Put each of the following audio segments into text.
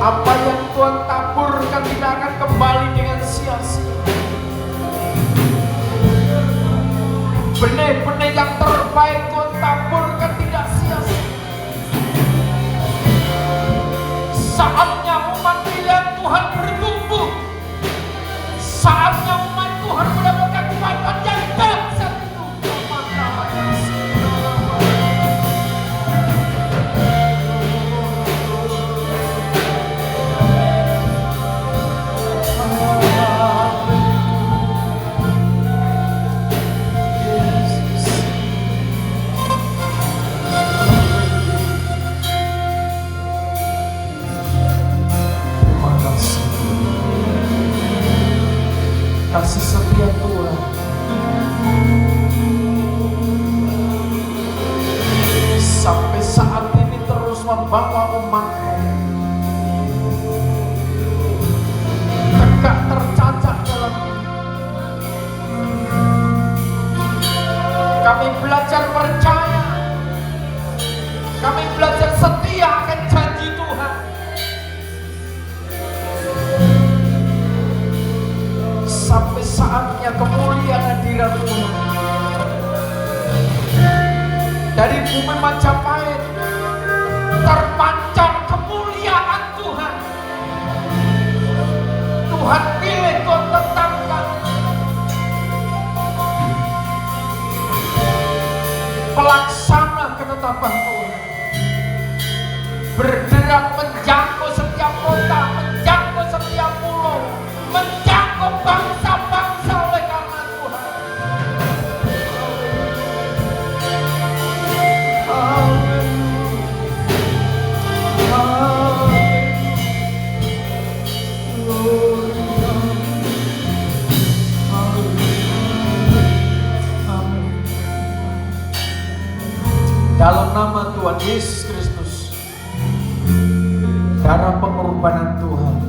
Apa yang Tuhan taburkan tidak akan kembali dengan sia-sia. Benih-benih yang terbaik Tuhan taburkan tidak sia-sia. Saatnya umat pilihan Tuhan bertumbuh. Saatnya umat Tuhan mendapatkan kekuatan yang dahsyat itu. Kasih setia Tuhan sampai saat ini terus membawa umat-Mu tegak tercacat dalam ini. Kami belajar percaya, kami belajar setia akan janji Tuhan. Sampai saatnya kemuliaan hadirat Tuhan dari bumi Majapahit terpancar kemuliaan Tuhan. Tuhan pilih, Tuhan tetapkan pelaksana ketetapan Tuhan, bergerak menjangkau setiap kota, menjangkau setiap pulau, menjangkau bangsa-bangsa oleh karena Tuhan. Dalam nama Tuhan Yesus Kristus, darah pengorbanan Tuhan,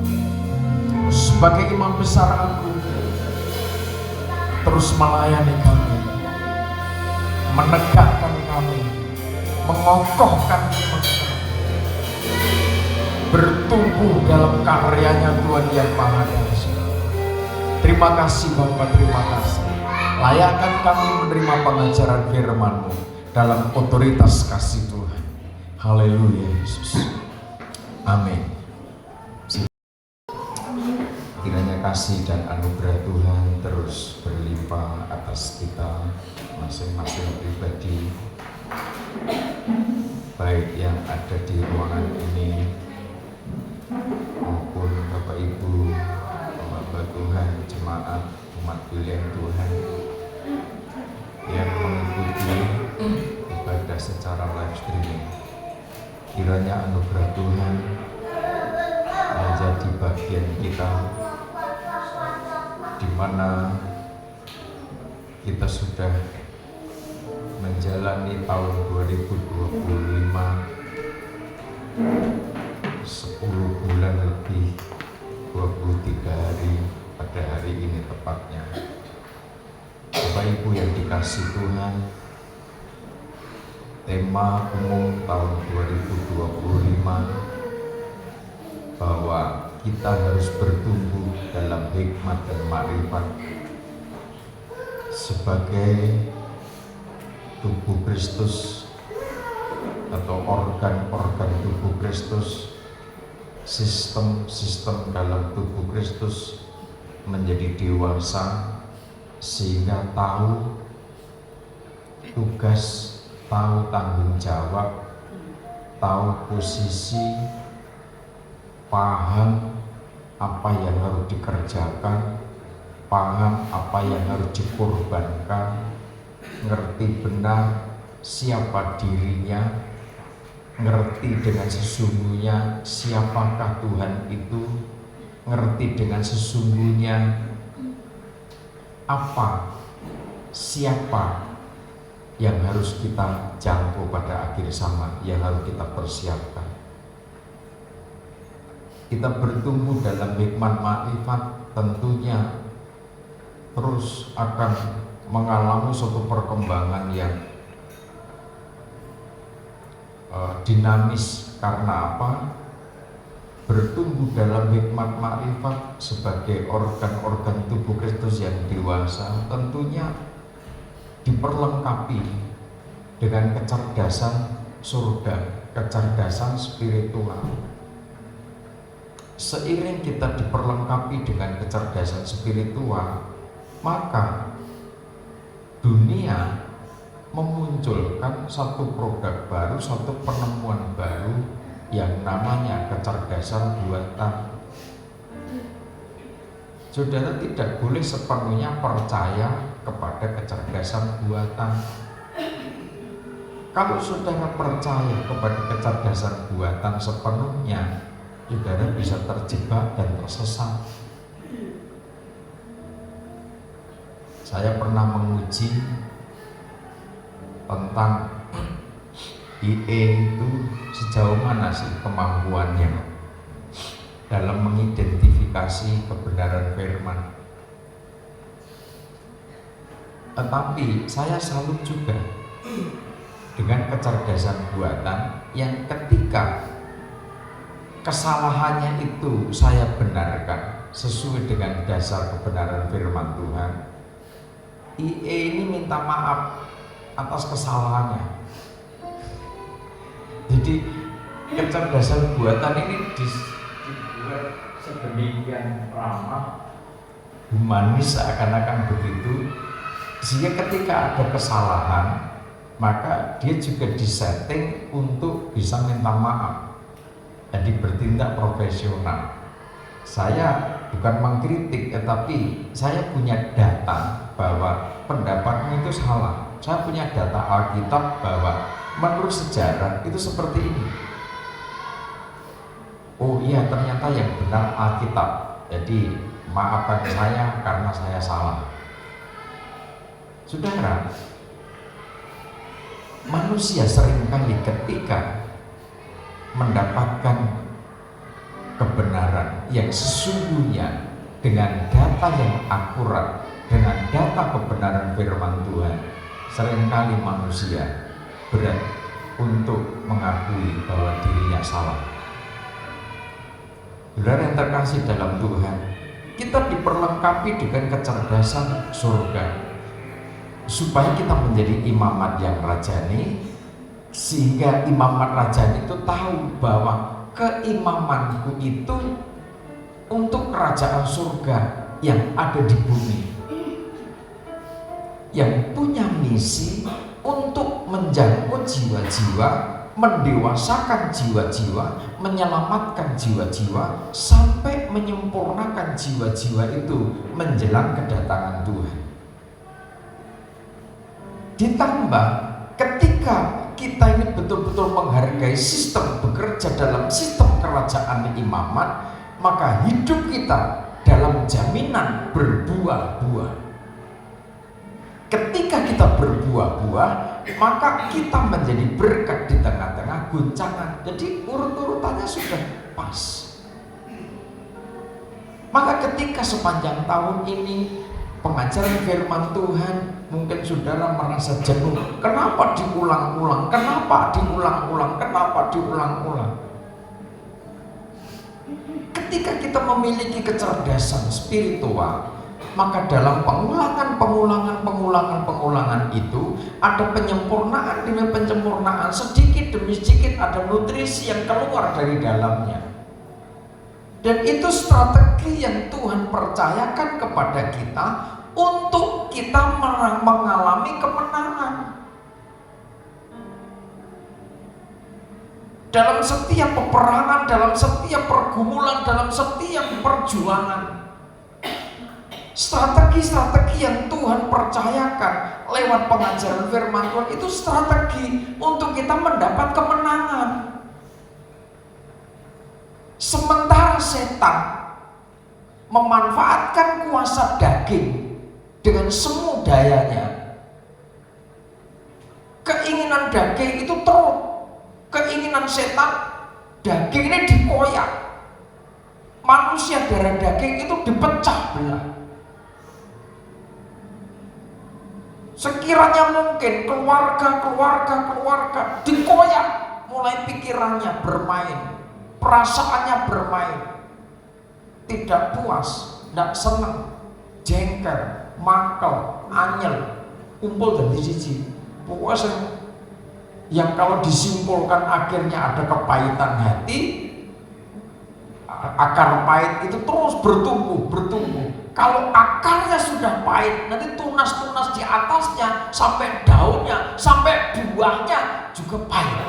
sebagai imam besar agung, terus melayani kami, menegakkan kami, mengokohkan iman kami, bertumbuh dalam karyanya Tuhan yang Maha Dahsyat. Terima kasih Bapa, terima kasih. Layakkan kami menerima pengajaran firman-Mu dalam otoritas kasih Tuhan. Haleluya Yesus. Amin. Kiranya kasih dan anugerah Tuhan terus berlimpah atas kita masing-masing pribadi, baik yang ada di ruangan ini maupun Bapak Ibu, Bapak Tuhan, jemaat umat pilihan Tuhan yang mengikuti ibadah secara live streaming. Kiranya anugerah Tuhan menjadi bagian kita, di mana kita sudah menjalani tahun 2025 10 bulan lebih 23 hari pada hari ini tepatnya. Bapak Ibu yang dikasihi Tuhan, tema umum tahun 2025 bahwa kita harus bertumbuh dalam hikmat dan makrifat sebagai tubuh Kristus atau organ-organ tubuh Kristus, sistem-sistem dalam tubuh Kristus menjadi dewasa sehingga tahu tugas, tahu tanggung jawab, tahu posisi, paham apa yang harus dikerjakan, paham apa yang harus dikorbankan, ngerti benar siapa dirinya, ngerti dengan sesungguhnya siapakah Tuhan itu, ngerti dengan sesungguhnya apa, siapa yang harus kita jangkau pada akhir zaman, yang harus kita persiapkan. Kita bertumbuh dalam hikmat makrifat tentunya terus akan mengalami suatu perkembangan yang dinamis. Karena apa? Bertumbuh dalam hikmat makrifat sebagai organ-organ tubuh Kristus yang dewasa tentunya diperlengkapi dengan kecerdasan surga, kecerdasan spiritual. Seiring kita diperlengkapi dengan kecerdasan spiritual, maka dunia memunculkan satu produk baru, satu penemuan baru yang namanya kecerdasan buatan. Saudara tidak boleh sepenuhnya percaya kepada kecerdasan buatan. Kalau saudara percaya kepada kecerdasan buatan sepenuhnya, saudara bisa terjebak dan tersesat. Saya pernah menguji tentang IE itu sejauh mana sih kemampuannya dalam mengidentifikasi kebenaran firman. Tetapi saya salut juga dengan kecerdasan buatan yang ketika kesalahannya itu saya benarkan sesuai dengan dasar kebenaran firman Tuhan, IE ini minta maaf atas kesalahannya. Jadi kecerdasan buatan ini dibuat sedemikian ramah, humanis seakan-akan begitu, sehingga ketika ada kesalahan maka dia juga disetting untuk bisa minta maaf. Jadi bertindak profesional. Saya bukan mengkritik, tetapi saya punya data bahwa pendapatmu itu salah. Saya punya data Alkitab bahwa menurut sejarah itu seperti ini. Oh iya, ternyata yang benar Alkitab. Jadi maafkan saya karena saya salah. Saudara, manusia seringkali ketika mendapatkan kebenaran yang sesungguhnya dengan data yang akurat, dengan data kebenaran firman Tuhan, seringkali manusia berat untuk mengakui bahwa dirinya salah. Saudara yang terkasih dalam Tuhan, kita diperlengkapi dengan kecerdasan surga supaya kita menjadi imamat yang rajani, sehingga imamat rajani itu tahu bahwa keimamanku itu untuk kerajaan surga yang ada di bumi, yang punya misi untuk menjangkut jiwa-jiwa, mendewasakan jiwa-jiwa, menyelamatkan jiwa-jiwa, sampai menyempurnakan jiwa-jiwa itu menjelang kedatangan Tuhan. Ditambah ketika kita ini betul-betul menghargai sistem bekerja dalam sistem kerajaan imamat, maka hidup kita dalam jaminan berbuah-buah. Ketika kita berbuah-buah, maka kita menjadi berkat di tengah-tengah guncangan. Jadi urut-urutannya sudah pas. Maka ketika sepanjang tahun ini pengajaran firman Tuhan, mungkin saudara merasa jenuh. Kenapa diulang-ulang? Kenapa diulang-ulang? Kenapa diulang-ulang? Ketika kita memiliki kecerdasan spiritual, maka dalam pengulangan itu ada penyempurnaan demi penyempurnaan, sedikit demi sedikit ada nutrisi yang keluar dari dalamnya. Dan itu strategi yang Tuhan percayakan kepada kita untuk kita mengalami kemenangan. Dalam setiap peperangan, dalam setiap pergumulan, dalam setiap perjuangan, strategi-strategi yang Tuhan percayakan lewat pengajaran firman Tuhan itu strategi untuk kita mendapat kemenangan. Sementara setan memanfaatkan kuasa daging dengan semu dayanya, keinginan daging itu terus, keinginan setan, daging ini dikoyak, manusia darah daging itu dipecah belah. Sekiranya mungkin keluarga dikoyak, mulai pikirannya bermain, perasaannya bermain, tidak puas, tidak senang, jengkel, mangkel, anyel, kumpul dan siji. Pokoknya yang kalau disimpulkan akhirnya ada kepahitan hati, akar pahit itu terus bertumbuh. Kalau akarnya sudah pahit, nanti tunas-tunas di atasnya, sampai daunnya, sampai buahnya juga pahit.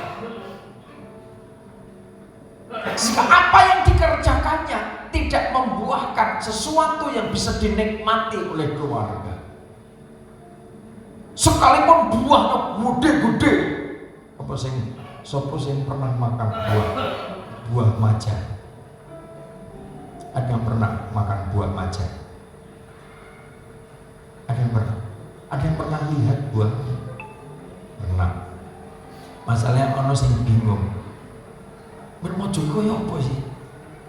Jika apa yang dikerjakannya tidak membuahkan sesuatu yang bisa dinikmati oleh keluarga, sekalipun buahnya gede-gede, sopo sing pernah makan buah maja? Ada yang pernah makan buah maja? Ada yang pernah lihat buah? Pernah. Masalahnya ono sing bingung. Mojo koyo apa sih?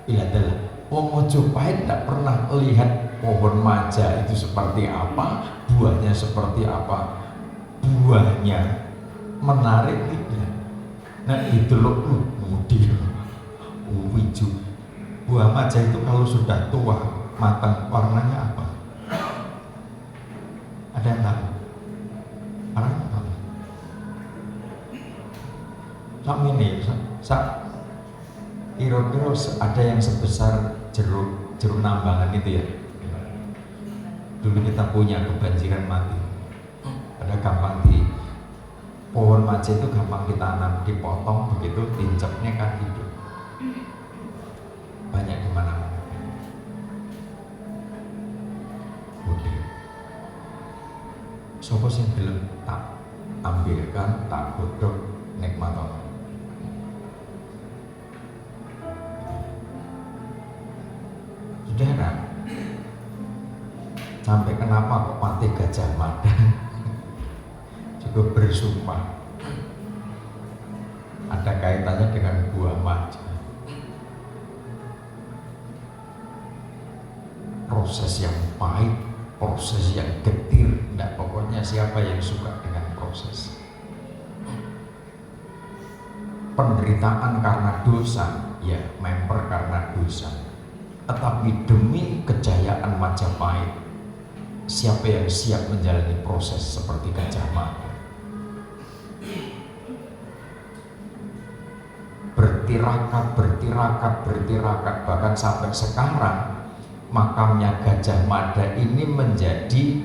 Ilah, wong Mojopahit tidak pernah lihat pohon maja itu seperti apa, buahnya seperti apa. Buahnya menarik tidak? Nah itu loh, mudi, wiju. Buah maja itu kalau sudah tua, matang, warnanya apa? Ada yang tahu? Warnanya apa? Kira-kira ada yang sebesar jeruk nambangan itu ya. Dulu kita punya kebanjiran mati. Ada gampang pohon maja itu gampang ditanam, dipotong begitu, tincepnya kan hidup. Banyak di mana-mana. Budi. Sopo sing gelem tak ambilkan, tak godhog nikmat. Saudara, sampai kenapa kok mati Gajah Mada juga bersumpah ada kaitannya dengan buah maja. Proses yang pahit, proses yang getir, enggak, pokoknya siapa yang suka dengan proses. Penderitaan karena dosa, ya member karena dosa. Tetapi demi kejayaan Majapahit, siapa yang siap menjalani proses seperti Gajah Mada? Bertirakat, bahkan sampai sekarang makamnya Gajah Mada ini menjadi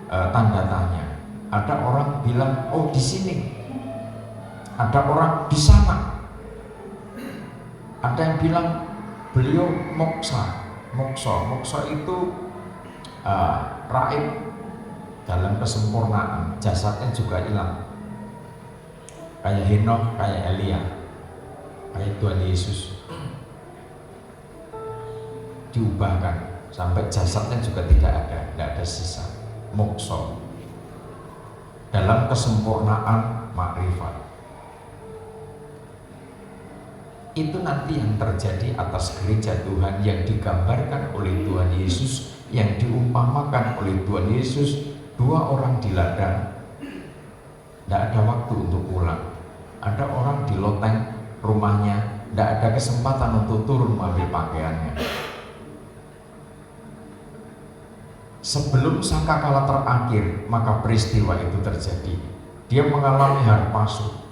tanda tanya. Ada orang bilang, oh di sini. Ada orang di sana. Ada yang bilang beliau moksa. Moksa itu raib dalam kesempurnaan, jasadnya juga hilang. Kayak Henokh, kayak Elia, kayak Tuhan Yesus. Diubahkan sampai jasadnya juga tidak ada sisa. Moksa dalam kesempurnaan makrifat. Itu nanti yang terjadi atas gereja Tuhan yang digambarkan oleh Tuhan Yesus, yang diumpamakan oleh Tuhan Yesus. 2 orang di ladang, tidak ada waktu untuk pulang. Ada orang di loteng rumahnya, tidak ada kesempatan untuk turun mengambil pakaiannya. Sebelum sangkakala terakhir, maka peristiwa itu terjadi. Dia mengalami harpasu.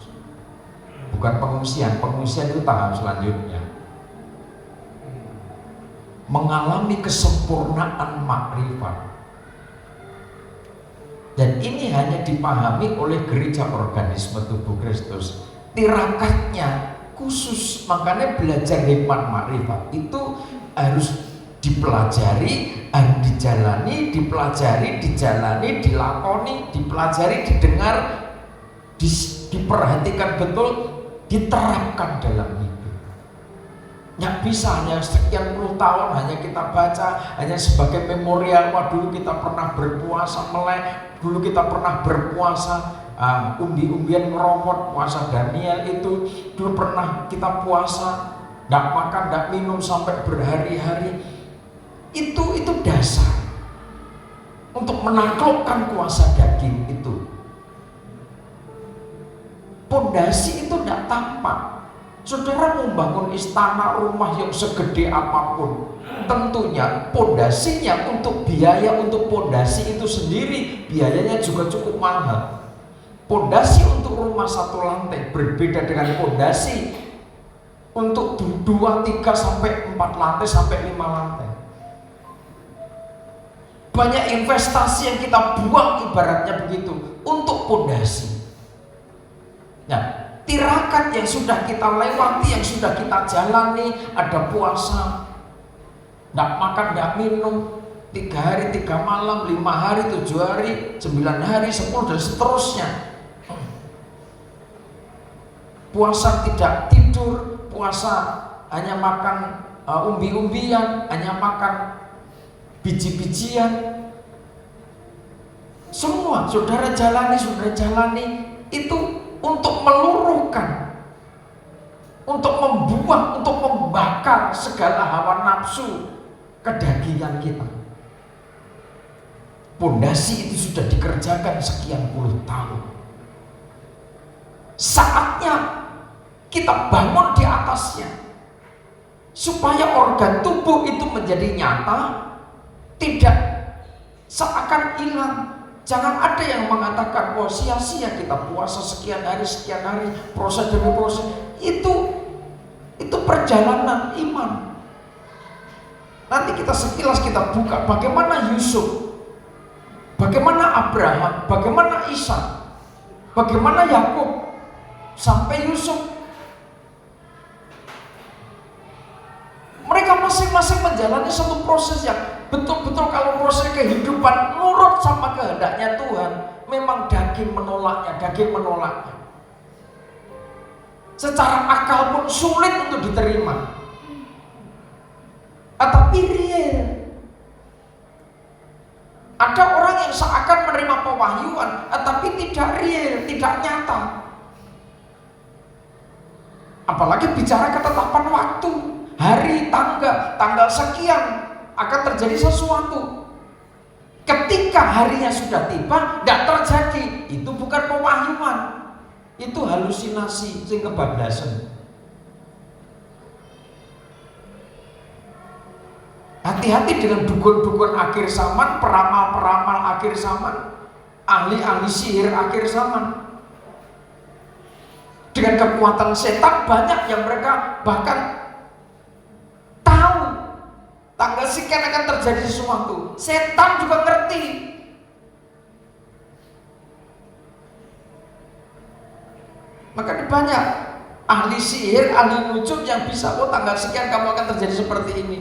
Bukan pengungsian itu tahap selanjutnya. Mengalami kesempurnaan makrifat. Dan ini hanya dipahami oleh gereja organisme tubuh Kristus. Tirakatnya khusus, makanya belajar hikmat makrifat itu harus dipelajari, harus dijalani, dipelajari, dijalani, dilakoni, dipelajari, didengar, diperhatikan betul, diterapkan dalam hidup. Nggak bisa hanya sekian puluh tahun hanya kita baca, hanya sebagai memorial. Wah, dulu kita pernah berpuasa melek, dulu kita pernah berpuasa umbi-umbian ngerokok, puasa Daniel itu, dulu pernah kita puasa, nggak makan, nggak minum sampai berhari-hari. Itu dasar untuk menaklukkan kuasa daging itu. Pondasi itu tidak tampak. Saudara membangun istana, rumah yang segede apapun, tentunya pondasinya untuk biaya untuk pondasi itu sendiri biayanya juga cukup mahal. Pondasi untuk rumah 1 lantai berbeda dengan pondasi untuk 2, 3 sampai 4 lantai sampai 5 lantai. Banyak investasi yang kita buang ibaratnya begitu untuk pondasi. Nah, tirakat yang sudah kita lewati, yang sudah kita jalani, ada puasa, tidak makan, tidak minum, 3 hari 3 malam, 5 hari, 7 hari, 9 hari, 10 dan seterusnya. Puasa tidak tidur, puasa hanya makan umbi-umbian, hanya makan biji-bijian. Semua saudara jalani itu untuk meluruhkan, untuk membuang, untuk membakar segala hawa nafsu kedagingan kita. Pondasi itu sudah dikerjakan sekian puluh tahun. Saatnya kita bangun di atasnya, supaya organ tubuh itu menjadi nyata, tidak seakan hilang. Jangan ada yang mengatakan, oh sia-sia kita puasa sekian hari, proses demi proses. Itu perjalanan iman. Nanti kita sekilas kita buka bagaimana Yusuf, bagaimana Abraham, bagaimana Ishak, bagaimana Yakub, sampai Yusuf. Mereka masing-masing menjalani satu proses yang betul-betul, kalau proses kehidupan nurut sama kehendaknya Tuhan, memang daging menolaknya. Secara akal pun sulit untuk diterima. Tapi real. Ada orang yang seakan menerima pewahyuan, tapi tidak real, tidak nyata. Apalagi bicara ketetapan waktu, hari, tanggal sekian akan terjadi sesuatu. Ketika harinya sudah tiba, tidak terjadi. Itu bukan pewahyuan, itu halusinasi, sing kebablasan. Hati-hati dengan dukun-dukun akhir zaman, peramal-peramal akhir zaman, ahli-ahli sihir akhir zaman. Dengan kekuatan setan banyak yang mereka bahkan tahu tanggal sekian akan terjadi sesuatu. Setan juga ngerti. Makanya banyak ahli sihir, ahli nujum yang bisa, oh tanggal sekian kamu akan terjadi seperti ini.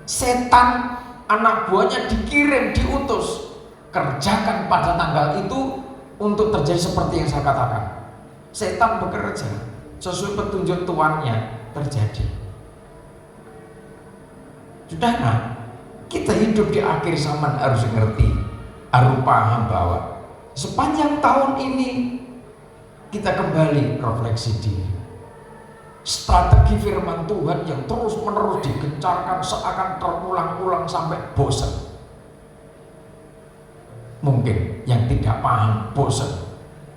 Setan anak buahnya dikirim, diutus, kerjakan pada tanggal itu untuk terjadi seperti yang saya katakan. Setan bekerja sesuai petunjuk tuannya, terjadi. Saudara, kita hidup di akhir zaman harus ngerti, harus paham bahwa sepanjang tahun ini kita kembali refleksi diri. Strategi firman Tuhan yang terus menerus digencarkan seakan terulang-ulang sampai bosan. Mungkin yang tidak paham bosan.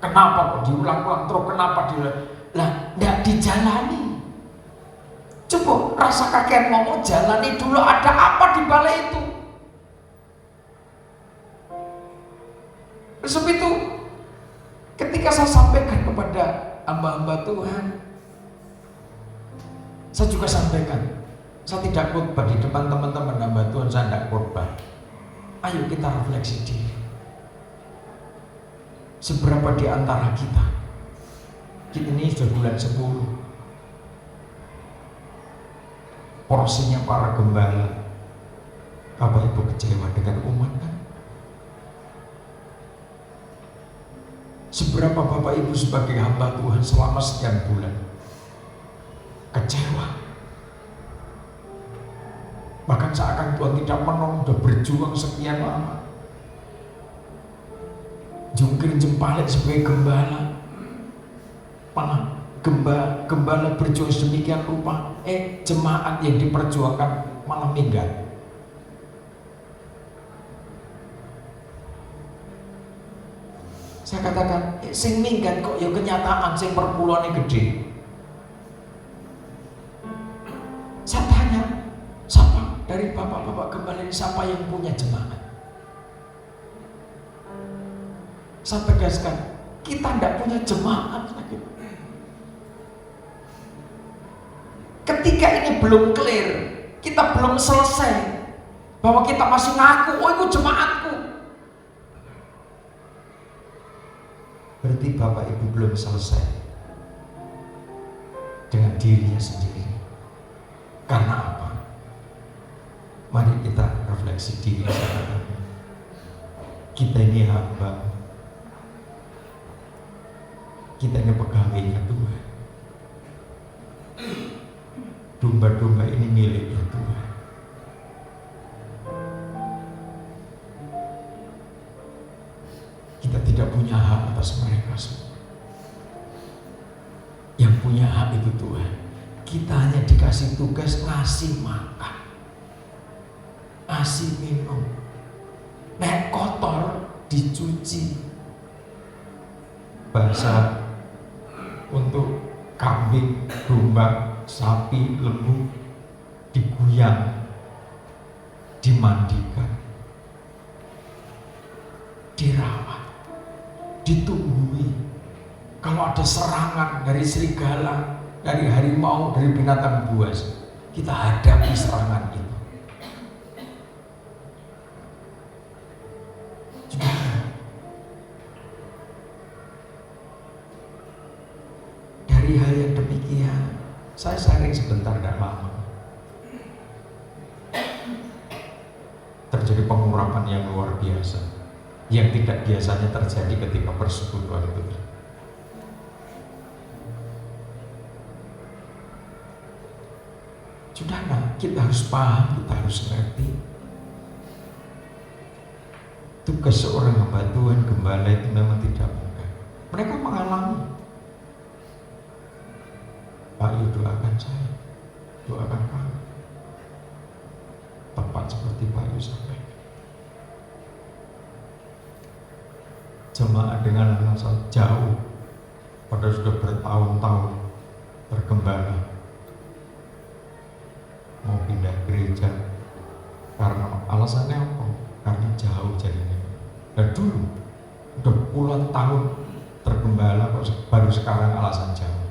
Kenapa kok diulang-ulang terus? Kenapa diulang? Lah, tidak dijalani. Coba rasa kakek ngomong, jalani dulu ada apa di balik itu. Sebab itu ketika saya sampaikan kepada hamba-hamba Tuhan, saya juga sampaikan, saya tidak khotbah di depan teman-teman hamba Tuhan, saya tidak khotbah. Ayo kita refleksi diri. Seberapa di antara kita ini sudah bulan 10, porsinya para gembala, Bapak Ibu kecewa dengan umat kan? Seberapa Bapak Ibu sebagai hamba Tuhan selama sekian bulan kecewa, bahkan seakan Tuhan tidak menolong, sudah berjuang sekian lama, jungkir jempalik sebagai gembala, malah gembala berjuang sedemikian rupa, jemaat yang diperjuangkan malah minggat. Saya katakan, sing minggat kok ya kenyataan, sing perpuluhannya gede. Saya tanya, siapa dari bapak-bapak gembala ini, siapa yang punya jemaat? Saya tegaskan, kita tidak punya jemaat lagi. Ketika ini belum clear, kita belum selesai, bahwa kita masih ngaku, oh itu jemaatku, berarti Bapak Ibu belum selesai dengan dirinya sendiri. Karena apa? Mari kita refleksi diri. Kita ini hamba, kita ini pegawainya Tuhan. Domba-domba ini miliknya Tuhan. Kita tidak punya hak atas mereka semua. Yang punya hak itu Tuhan. Kita hanya dikasih tugas ngasih makan, ngasih minum. Nek kotor dicuci, basah untuk kambing, domba, sapi, lembu diguyang, dimandikan, dirawat, ditunggui. Kalau ada serangan dari serigala, dari harimau, dari binatang buas, kita hadapi serangan itu. Juga dari hal yang demikian, saya sharing sebentar, tidak lama. Terjadi pengurapan yang luar biasa, yang tidak biasanya terjadi ketika persekutuan itu. Saudara, kita harus paham, kita harus ngerti. Tugas seorang hamba Tuhan, gembala itu memang tidak mudah. Mereka mengalami. Pak Yu, doakan saya, doakan kamu. Tepat seperti Pak Yu sampaikan. Jemaat dengan alasan jauh, pada sudah bertahun-tahun bergembala, mau pindah gereja karena alasannya apa? Karena jauh jadinya. Dan dulu udah puluhan tahun tergembala, baru sekarang alasan jauh.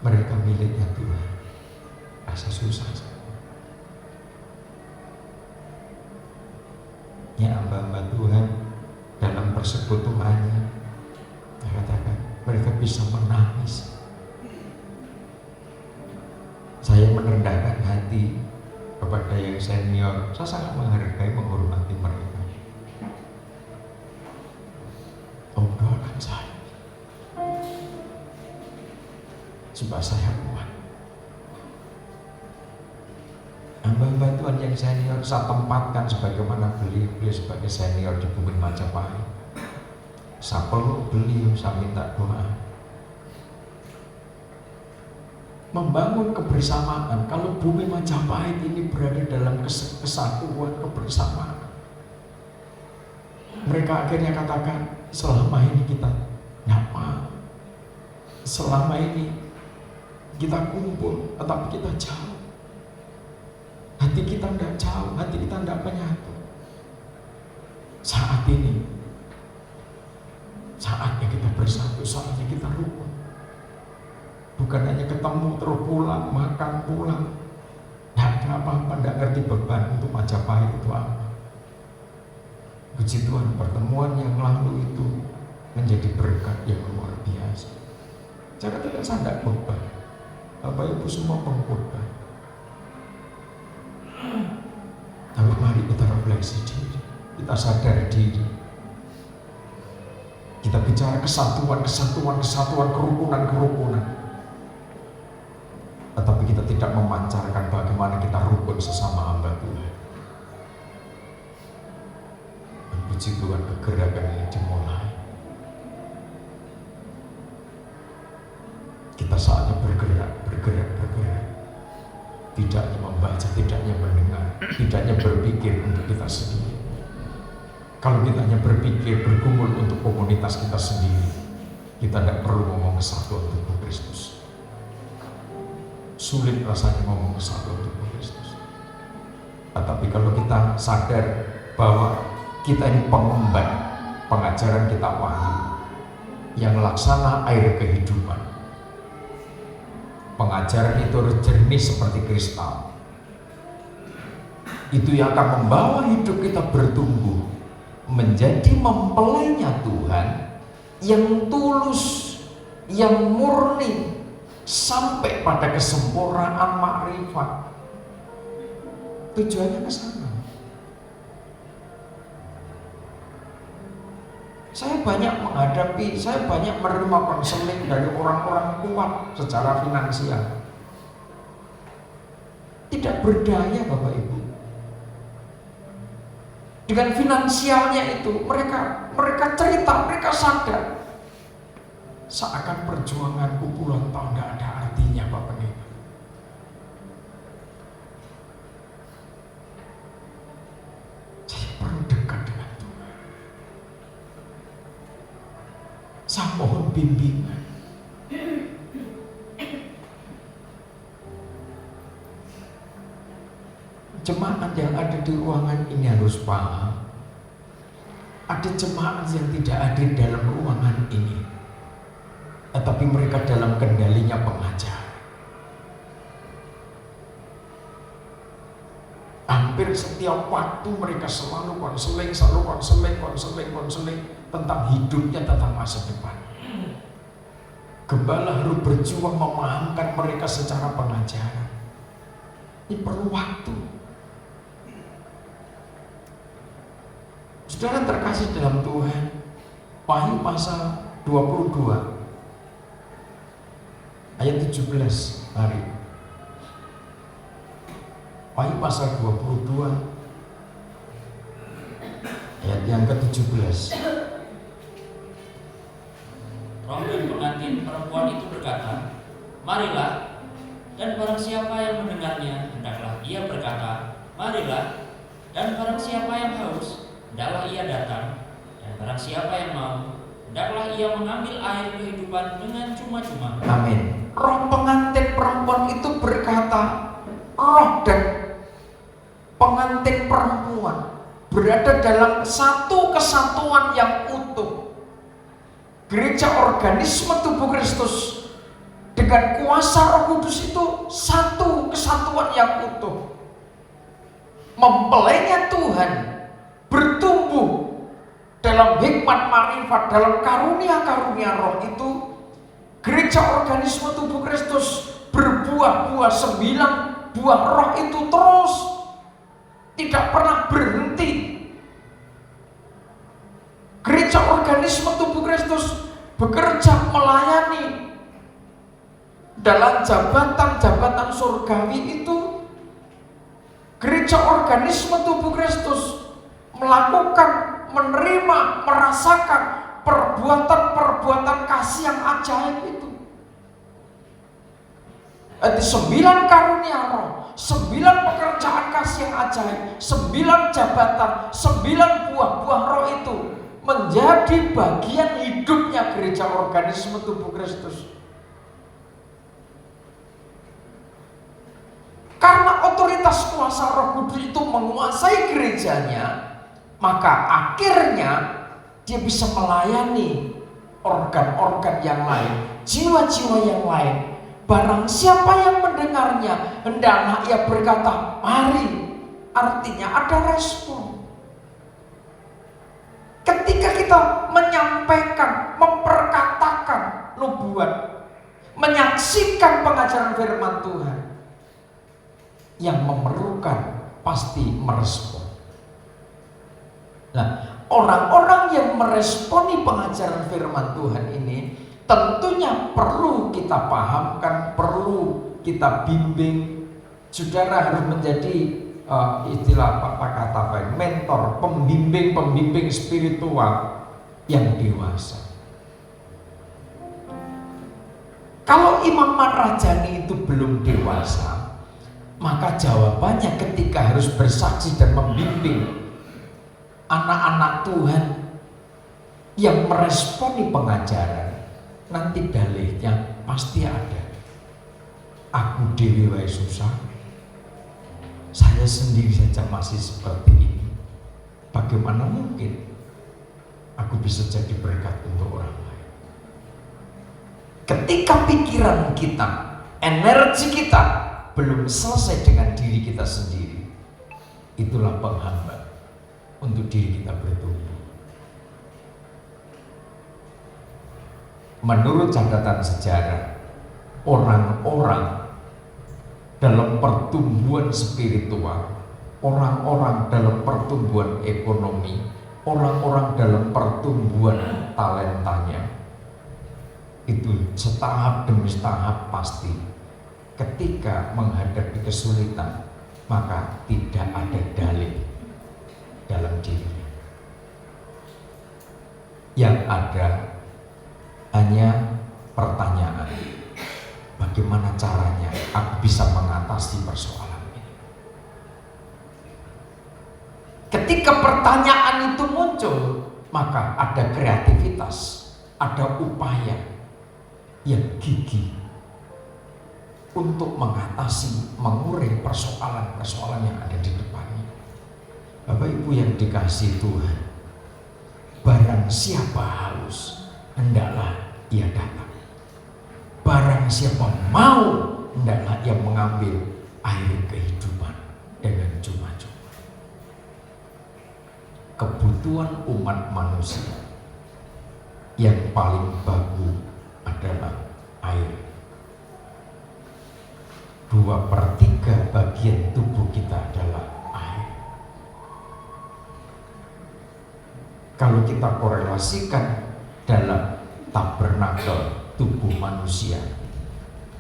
Mereka miliknya Tuhan, rasa susah. Ya hamba-hamba Tuhan, persekutuannya. Saya katakan mereka bisa menangis. Saya merendahkan hati kepada yang senior. Saya sangat menghargai, menghormati mereka. Doakan saya supaya saya kuat. Hamba-hamba Tuhan yang senior saya tempatkan sebagaimana beliau sebagai senior di Bumi Majapahit. Saya peluk beliau, saya minta doa. Membangun kebersamaan. Kalau Bumi Majapahit ini berada dalam kesatuan kebersamaan, mereka akhirnya katakan, selama ini kita nyapa, selama ini kita kumpul, tetapi kita jauh. Hati kita tidak jauh, hati kita tidak menyatu. Saat ini, saatnya kita bersatu, saatnya kita rukun. Bukan hanya ketemu terus pulang, makan pulang. Tidak ada apa-apa, tidak ngerti beban untuk Majapahit itu apa. Puji Tuhan, pertemuan yang lalu itu menjadi berkat yang luar biasa. Saya katakan saya tidak khotbah, Bapak Ibu semua pengkhotbah. Tapi mari kita refleksi diri, kita sadar diri. Kita bicara kesatuan, kerukunan. Tetapi kita tidak memancarkan bagaimana kita rukun sesama hamba Tuhan. Dan puji Tuhan, kegerakan ini dimulai. Kita saatnya bergerak. Tidak hanya membaca, tidak hanya mendengar, tidak hanya berpikir untuk kita sendiri. Kalau kita hanya berpikir, bergumul untuk komunitas kita sendiri, kita tidak perlu ngomong kesatuan tubuh Kristus. Sulit rasanya ngomong kesatuan tubuh Kristus. Tetapi kalau kita sadar bahwa kita ini pengemban pengajaran kita wahyu yang laksana air kehidupan. Pengajaran itu harus jernih seperti kristal. Itu yang akan membawa hidup kita bertumbuh menjadi mempelainya Tuhan yang tulus, yang murni, sampai pada kesempurnaan makrifat. Tujuannya ke sana. Saya banyak menerima konseling dari orang-orang kuat secara finansial. Tidak berdaya Bapak Ibu. Dengan finansialnya itu mereka cerita, mereka sadar. Seakan perjuanganku puluhan tahun tidak ada artinya Bapak Ibu. Saya perlu dekat dengan Tuhan. Saya mohon bimbingan. Jemaat yang ada di ruangan ini harus paham. Ada jemaat yang tidak hadir dalam ruangan ini, tetapi mereka dalam kendalinya pengajar. Hampir setiap waktu mereka selalu konseling tentang hidupnya, tentang masa depan. Gembala harus berjuang memahamkan mereka secara pengajaran. Ini perlu waktu. Saudara terkasih dalam Tuhan, Wahyu pasal 22 ayat 17, mari. Wahyu pasal 22 ayat yang ke-17. Roh dan pengantin perempuan itu berkata, marilah, dan barang siapa yang mendengarnya, hendaklah ia berkata, marilah, dan barang siapa yang haus, hendaklah ia datang, dan barang siapa yang mau, hendaklah ia mengambil air kehidupan dengan cuma-cuma. Amin. Roh pengantin perempuan itu berkata, roh dan pengantin perempuan berada dalam satu kesatuan yang utuh. Gereja organisme tubuh Kristus dengan kuasa Roh Kudus itu satu kesatuan yang utuh. Mempelainya Tuhan bertumbuh dalam hikmat marifat, dalam karunia-karunia roh itu, gereja organisme tubuh Kristus berbuah-buah. 9 buah roh itu terus tidak pernah berhenti. Gereja organisme tubuh Kristus bekerja melayani dalam jabatan-jabatan surgawi itu. Gereja organisme tubuh Kristus melakukan, menerima, merasakan perbuatan-perbuatan kasih yang ajaib itu. Ada 9 karunia roh, 9 pekerjaan kasih yang ajaib, 9 jabatan, 9 buah-buah roh itu menjadi bagian hidupnya gereja organisme tubuh Kristus. Karena otoritas kuasa Roh Kudus itu menguasai gerejanya, maka akhirnya dia bisa melayani organ-organ yang lain, jiwa-jiwa yang lain. Barang siapa yang mendengarnya, hendaklah ia berkata, mari. Artinya ada respon. Ketika kita menyampaikan, memperkatakan nubuat, menyaksikan pengajaran firman Tuhan, yang memerlukan pasti merespon. Nah, orang-orang yang meresponi pengajaran firman Tuhan ini tentunya perlu kita pahamkan, perlu kita bimbing. Saudara harus menjadi istilah mentor, pembimbing spiritual yang dewasa. Kalau Imam Madrajani itu belum dewasa, maka jawabannya ketika harus bersaksi dan membimbing anak-anak Tuhan yang meresponi pengajaran, nanti dalihnya pasti ada. Aku dewi wae susah, saya sendiri saja masih seperti ini. Bagaimana mungkin aku bisa jadi berkat untuk orang lain? Ketika pikiran kita, energi kita belum selesai dengan diri kita sendiri, itulah penghambat untuk diri kita bertumbuh. Menurut catatan sejarah, orang-orang dalam pertumbuhan spiritual, orang-orang dalam pertumbuhan ekonomi, orang-orang dalam pertumbuhan talentanya, itu setahap demi setahap pasti ketika menghadapi kesulitan, maka tidak ada dalih dalam dirinya. Yang ada hanya pertanyaan, bagaimana caranya aku bisa mengatasi persoalan ini. Ketika pertanyaan itu muncul, maka ada kreativitas, ada upaya yang gigih untuk mengatasi, mengurai persoalan-persoalan yang ada di depannya. Bapak Ibu yang dikasihi Tuhan, barang siapa haus, hendaklah ia datang. Barang siapa mau, hendaklah ia mengambil air kehidupan dengan cuma-cuma. Kebutuhan umat manusia yang paling bagus adalah air. 2/3 bagian tubuh kita adalah air. Kalau kita korelasikan dalam tabernakel tubuh manusia,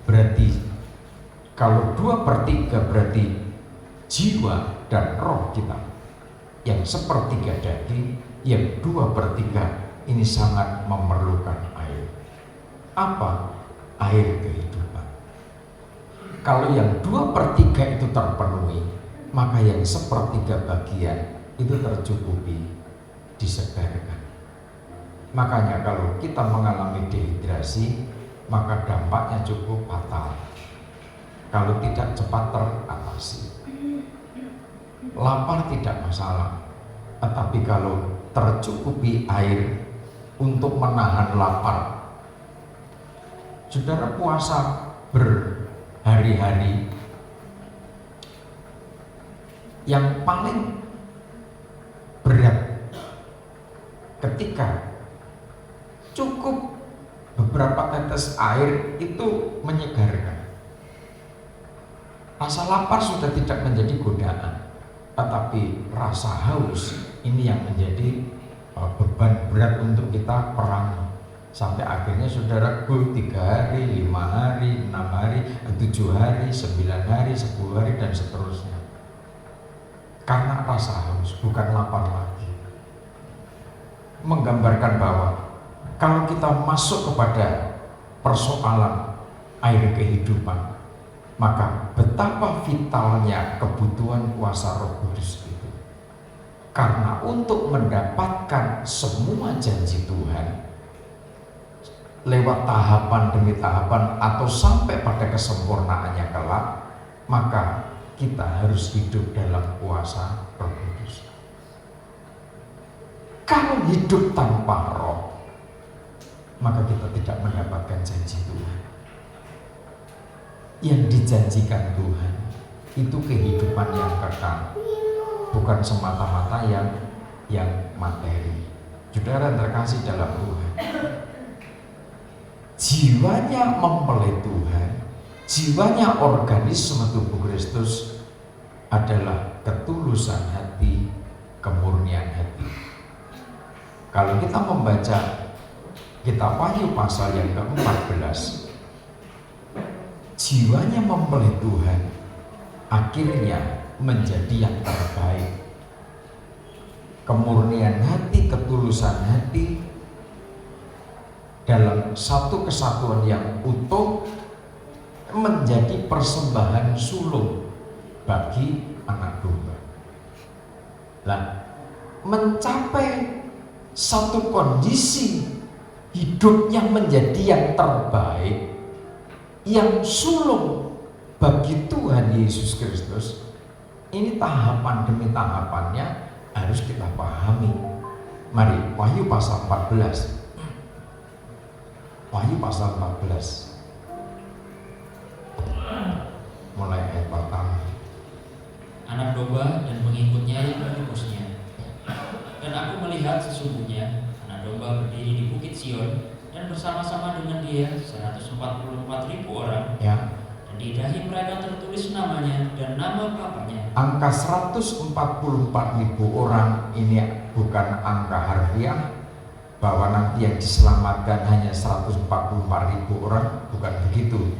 berarti kalau 2/3 berarti jiwa dan roh kita, yang 1/3 daging, yang 2/3 ini sangat memerlukan air. Apa? Air kehidupan. Kalau yang 2/3 itu terpenuhi, maka yang 1/3 bagian itu tercukupi, disegarkan. Makanya kalau kita mengalami dehidrasi, maka dampaknya cukup fatal kalau tidak cepat teratasi. Lapar tidak masalah, tetapi kalau tercukupi air untuk menahan lapar, saudara puasa berhari-hari, yang paling berat ketika cukup beberapa tetes air itu menyegarkan. Rasa lapar sudah tidak menjadi godaan, tetapi rasa haus ini yang menjadi beban berat untuk kita perangi. Sampai akhirnya saudaraku 3 hari, 5 hari, 6 hari, 7 hari, 9 hari, 10 hari dan seterusnya. Karena rasa haus, bukan lapar lagi. Menggambarkan bahwa kalau kita masuk kepada persoalan air kehidupan, maka betapa vitalnya kebutuhan kuasa Roh Kudus itu. Karena untuk mendapatkan semua janji Tuhan lewat tahapan demi tahapan atau sampai pada kesempurnaannya kelak, maka kita harus hidup dalam kuasa Roh Kudus. Kalau hidup tanpa Roh, maka kita tidak mendapatkan janji Tuhan. Yang dijanjikan Tuhan itu kehidupan yang kekal, bukan semata-mata yang materi. Saudara terkasih dalam Tuhan, jiwanya mempelai Tuhan, jiwanya organisme tubuh Kristus adalah ketulusan hati, kemurnian hati. Kalau kita membaca kitab Wahyu pasal yang ke-14, jiwanya mempelai Tuhan akhirnya menjadi yang terbaik. Kemurnian hati, ketulusan hati dalam satu kesatuan yang utuh menjadi persembahan sulung bagi anak domba. Nah, mencapai satu kondisi hidup yang menjadi yang terbaik, yang sulung bagi Tuhan Yesus Kristus, ini tahapan demi tahapannya harus kita pahami. Mari, Wahyu pasal 14. Wahyu pasal 14 mulai ayat pertama. Anak domba dan pengikutnya yang menebusnya. Dan aku melihat sesungguhnya anak domba berdiri di bukit Sion, dan bersama-sama dengan dia 144.000 orang. Ya. Dan di dahi mereka tertulis namanya dan nama Bapanya. Angka 144.000 orang ini bukan angka harfiah, bahwa nanti yang diselamatkan hanya 144.000 orang, bukan begitu.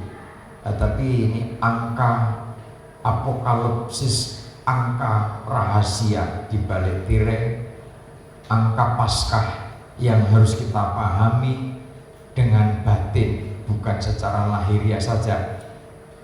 Tapi ini angka apokalipsis, angka rahasia di balik tirai, angka Paskah yang harus kita pahami dengan batin, bukan secara lahiriah saja.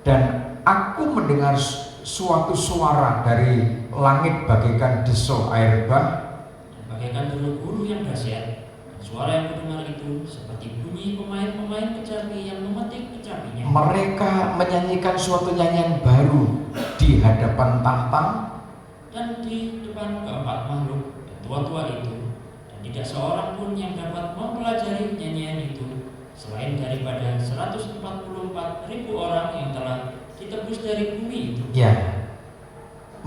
Dan aku mendengar suatu suara dari langit bagaikan desau air bah, bagaikan guru-guru yang dahsyat. Suara yang kudengar itu seperti bunyi pemain-pemain kecapi yang memetik kecapinya. Mereka menyanyikan suatu nyanyian baru di hadapan tahta dan di depan keempat makhluk dan tua-tua itu, dan tidak seorang pun yang dapat mempelajari nyanyian itu selain daripada 144.000 orang yang telah ditebus dari bumi itu. Ya,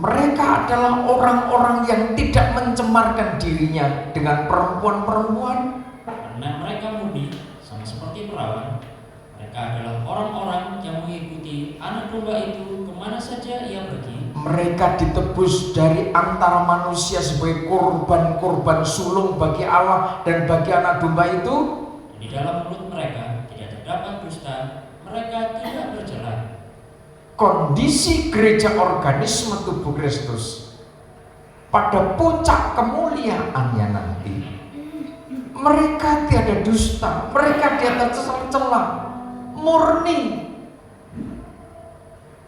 mereka adalah orang-orang yang tidak mencemarkan dirinya dengan perempuan-perempuan, karena mereka murni sama seperti perawan. Mereka adalah orang-orang yang mengikuti anak domba itu kemana saja ia pergi. Mereka ditebus dari antara manusia sebagai korban-korban sulung bagi Allah dan bagi anak domba itu. Dan di dalam mulut mereka tidak terdapat dusta, mereka tidak bercela. Kondisi gereja organisme tubuh Kristus pada puncak kemuliaannya nanti, mereka tiada dusta, mereka tiada celah, murni,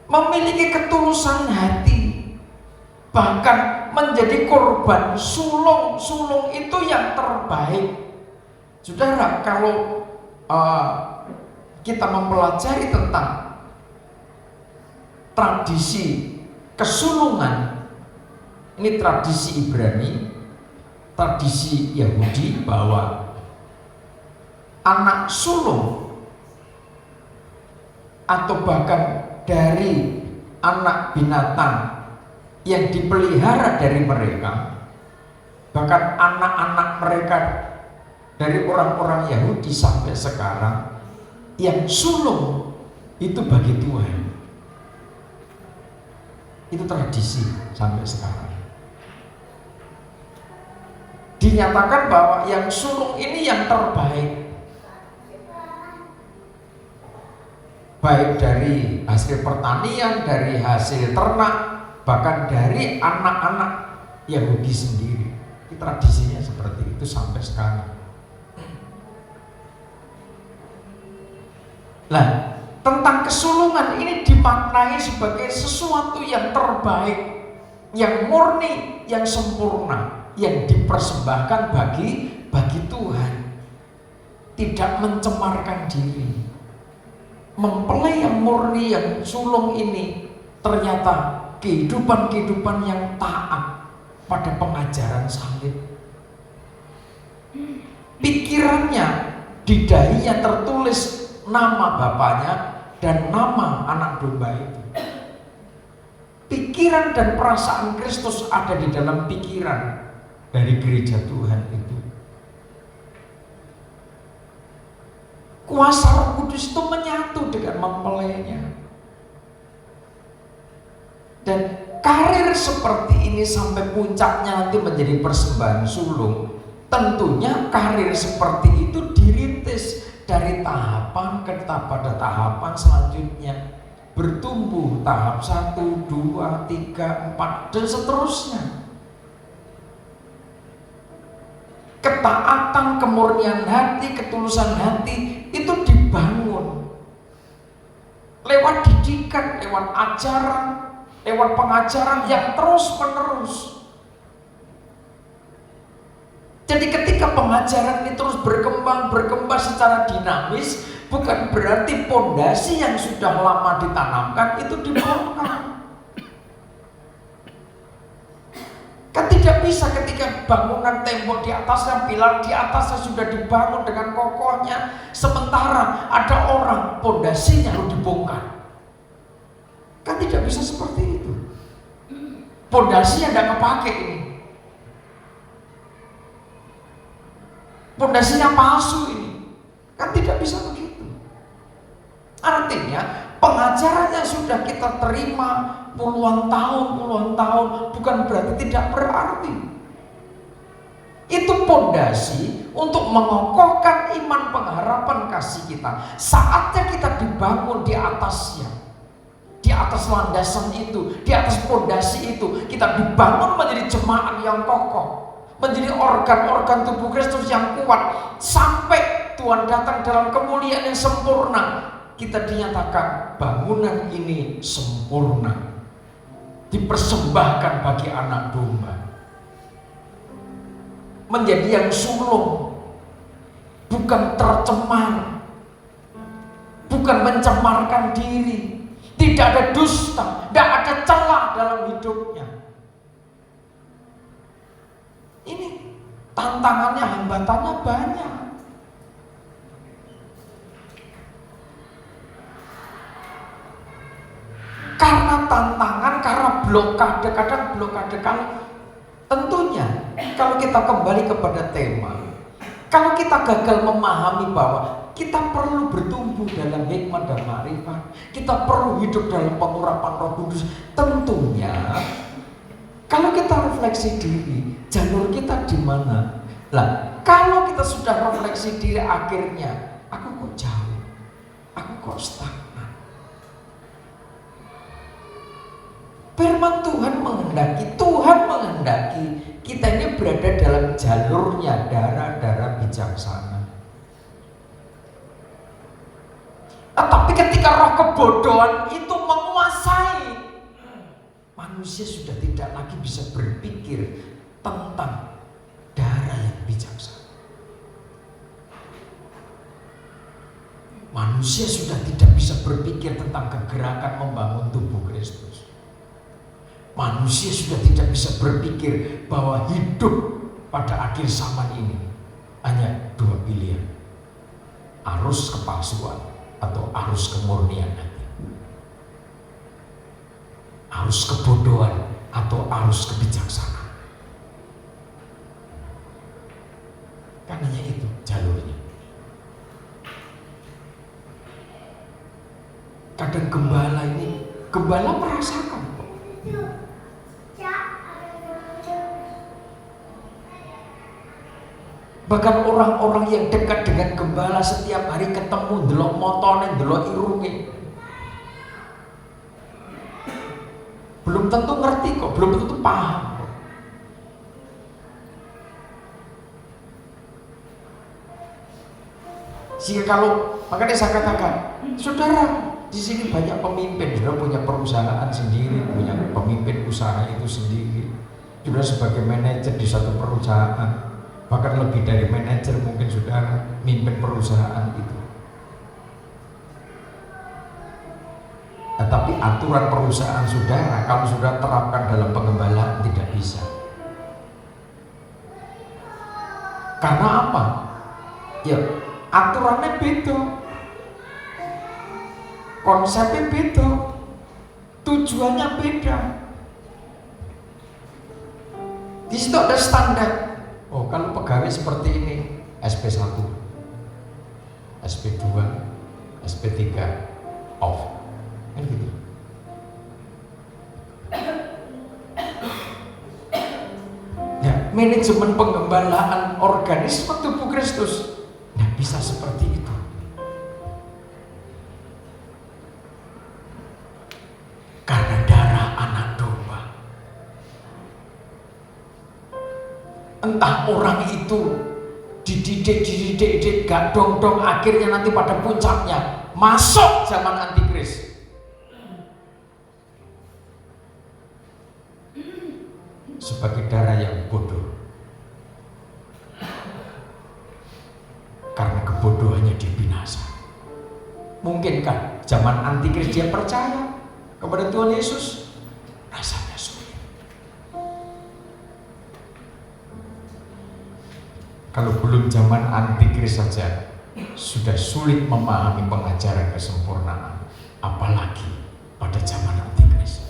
memiliki ketulusan hati, bahkan menjadi korban sulung itu yang terbaik. Saudara, kalau kita mempelajari tentang tradisi kesulungan, ini tradisi Ibrani, tradisi Yahudi, bahwa anak sulung atau bahkan dari anak binatang yang dipelihara dari mereka Bahkan anak-anak mereka dari orang-orang Yahudi sampai sekarang yang sulung itu bagi Tuhan. Itu tradisi sampai sekarang. Dinyatakan bahwa yang sulung ini yang terbaik, baik dari hasil pertanian, dari hasil ternak, bahkan dari anak-anak Yahudi sendiri. Tradisinya seperti itu sampai sekarang. Nah, tentang kesulungan ini dimaknai sebagai sesuatu yang terbaik, yang murni, yang sempurna, yang dipersembahkan bagi Tuhan. Tidak mencemarkan diri. Mempelai yang murni, yang sulung ini ternyata kehidupan-kehidupan yang taat pada pengajaran salib. Pikirannya, di dahinya tertulis nama bapaknya dan nama anak domba itu. Pikiran dan perasaan Kristus ada di dalam pikiran dari gereja Tuhan itu. Kuasa Roh Kudus itu menyatu dengan mempelainya. Dan karir seperti ini sampai puncaknya nanti menjadi persembahan sulung. Tentunya karir seperti itu dirintis dari tahapan pada tahapan selanjutnya. Bertumbuh tahap 1, 2, 3, 4 dan seterusnya. Ketaatan, kemurnian hati, ketulusan hati itu dibangun lewat didikan, lewat ajaran, lewat pengajaran yang terus menerus. Jadi ketika pengajaran ini terus berkembang secara dinamis, bukan berarti pondasi yang sudah lama ditanamkan itu dibongkar. Kan tidak bisa ketika bangunan tembok di atasnya, pilar di atasnya sudah dibangun dengan kokohnya, sementara ada orang pondasinya harus dibongkar. Kan tidak bisa seperti itu. Pondasinya tidak kepake ini. Pondasinya palsu ini. Kan tidak bisa begitu. Artinya pengajaran yang sudah kita terima puluhan tahun bukan berarti tidak berarti. Itu pondasi untuk mengokohkan iman, pengharapan, kasih kita. Saatnya kita dibangun di atasnya. Di atas landasan itu, di atas pondasi itu, kita dibangun menjadi jemaat yang kokoh, menjadi organ-organ tubuh Kristus yang kuat, sampai Tuhan datang dalam kemuliaan yang sempurna. Kita dinyatakan bangunan ini sempurna, dipersembahkan bagi anak domba, menjadi yang sulung, bukan tercemar, bukan mencemarkan diri. Tidak ada dusta, tidak ada celah dalam hidupnya. Ini tantangannya, hambatannya banyak. Karena tantangan, karena blokade, kadang blokade tentunya kalau kita kembali kepada tema, kalau kita gagal memahami bahwa kita perlu bertumbuh dalam hikmat dan ma'rifat, kita perlu hidup dalam pengurapan Roh Kudus. Tentunya kalau kita refleksi diri, jalur kita di mana? Lah, kalau kita sudah refleksi diri, akhirnya aku kok jauh, aku kok stagnan. Firman Tuhan menghendaki kita ini berada dalam jalurnya darah-darah bijaksana. Tapi ketika roh kebodohan itu menguasai, manusia sudah tidak lagi bisa berpikir tentang darah yang bijaksana. Manusia sudah tidak bisa berpikir tentang kegerakan membangun tubuh Kristus. Manusia sudah tidak bisa berpikir bahwa hidup pada akhir zaman ini hanya dua pilihan: arus kepalsuan atau arus kemurnian hati, arus kebodohan atau arus kebijaksanaan. Kan hanya itu jalurnya. Kadang gembala merasakan kok. Bahkan orang-orang yang dekat dengan gembala setiap hari ketemu, delok motone, delok irunge, belum tentu ngerti kok, belum tentu paham kok. Sehingga makanya saya katakan, saudara, di sini banyak pemimpin, saudara punya perusahaan sendiri, punya pemimpin usaha itu sendiri, saudara sebagai manajer di satu perusahaan, bahkan lebih dari manajer mungkin saudara mimpin perusahaan itu. Tetapi aturan perusahaan saudara kalau sudah terapkan dalam pengembalaan tidak bisa. Karena apa? Ya aturannya beda, konsepnya beda, tujuannya beda. Di situ ada standar. Oh, kalau pegawai seperti ini SP1, SP2, SP3 off. Kan gitu. Ya, manajemen pengembalaan organisme tubuh Kristus nggak bisa seperti itu. Karena darah anak domba. Entah orang itu dididik gak dong akhirnya nanti pada puncaknya masuk zaman antikris. Sebagai darah yang bodoh. Karena kebodohannya dia binasa. Mungkinkah zaman antikris dia percaya kepada Tuhan Yesus? Rasanya sulit. Kalau belum zaman antikris saja sudah sulit memahami pengajaran kesempurnaan, apalagi pada zaman antikris.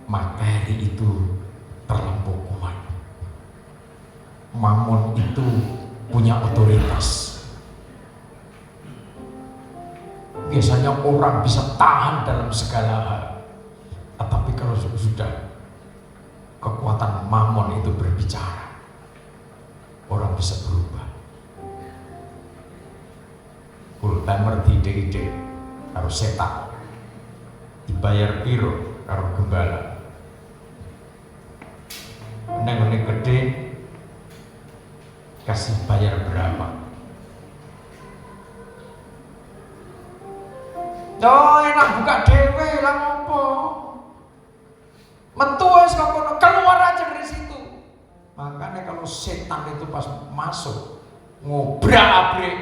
Materi itu terlampau kuat. Mamon itu punya otoritas. Biasanya orang bisa tahan dalam segala hal. Tetapi kalau sudah kekuatan mamon itu berbicara, orang bisa berubah. Full timer ide-ide karo setan, dibayar piro karo gembala. Neng gede kasih bayar berapa? Oh enak buka dewe lah ngopo. Metu wis kok keluar aja dari situ. Makanya kalau setan itu pas masuk ngobrak-abrik.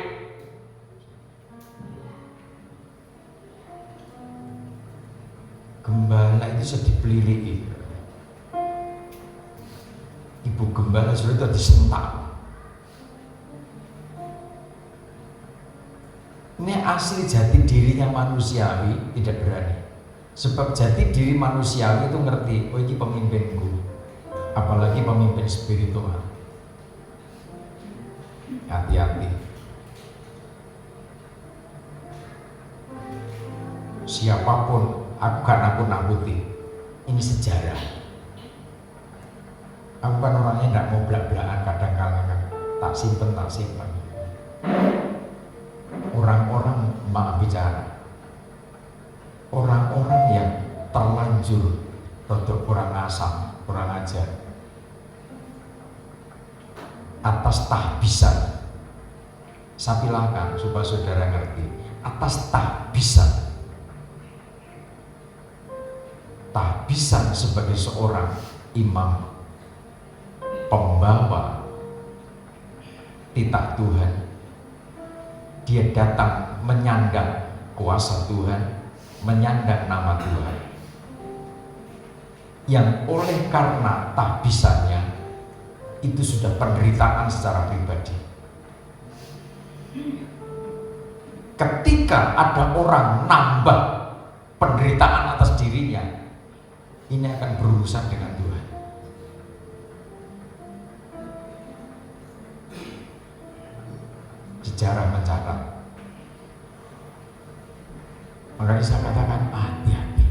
Gembala itu sudah dipeliriki. Ibu gembala sudah disentak. Ini asli jati dirinya manusiawi tidak berani. Sebab jati diri manusiawi itu ngerti, oh ini pemimpinku. Apalagi pemimpin spiritual. Hati-hati. Siapapun, aku gak nakut-nakuti. Ini sejarah. Aku kan orangnya gak mau belak-belakan, kadang-kadang kan tak simpen. Orang-orang maaf bicara, orang-orang yang terlanjur rodok kurang asam, kurang ajar atas tahbisan, saya bilangkan supaya saudara ngerti, atas tahbisan sebagai seorang imam pembawa titah Tuhan, dia datang menyandang kuasa Tuhan, menyandang nama Tuhan, yang oleh karena tahbisannya itu sudah penderitaan secara pribadi. Ketika ada orang nambah penderitaan atas dirinya, ini akan berurusan dengan Tuhan. sejarah mencatat. Makanya saya katakan hati-hati.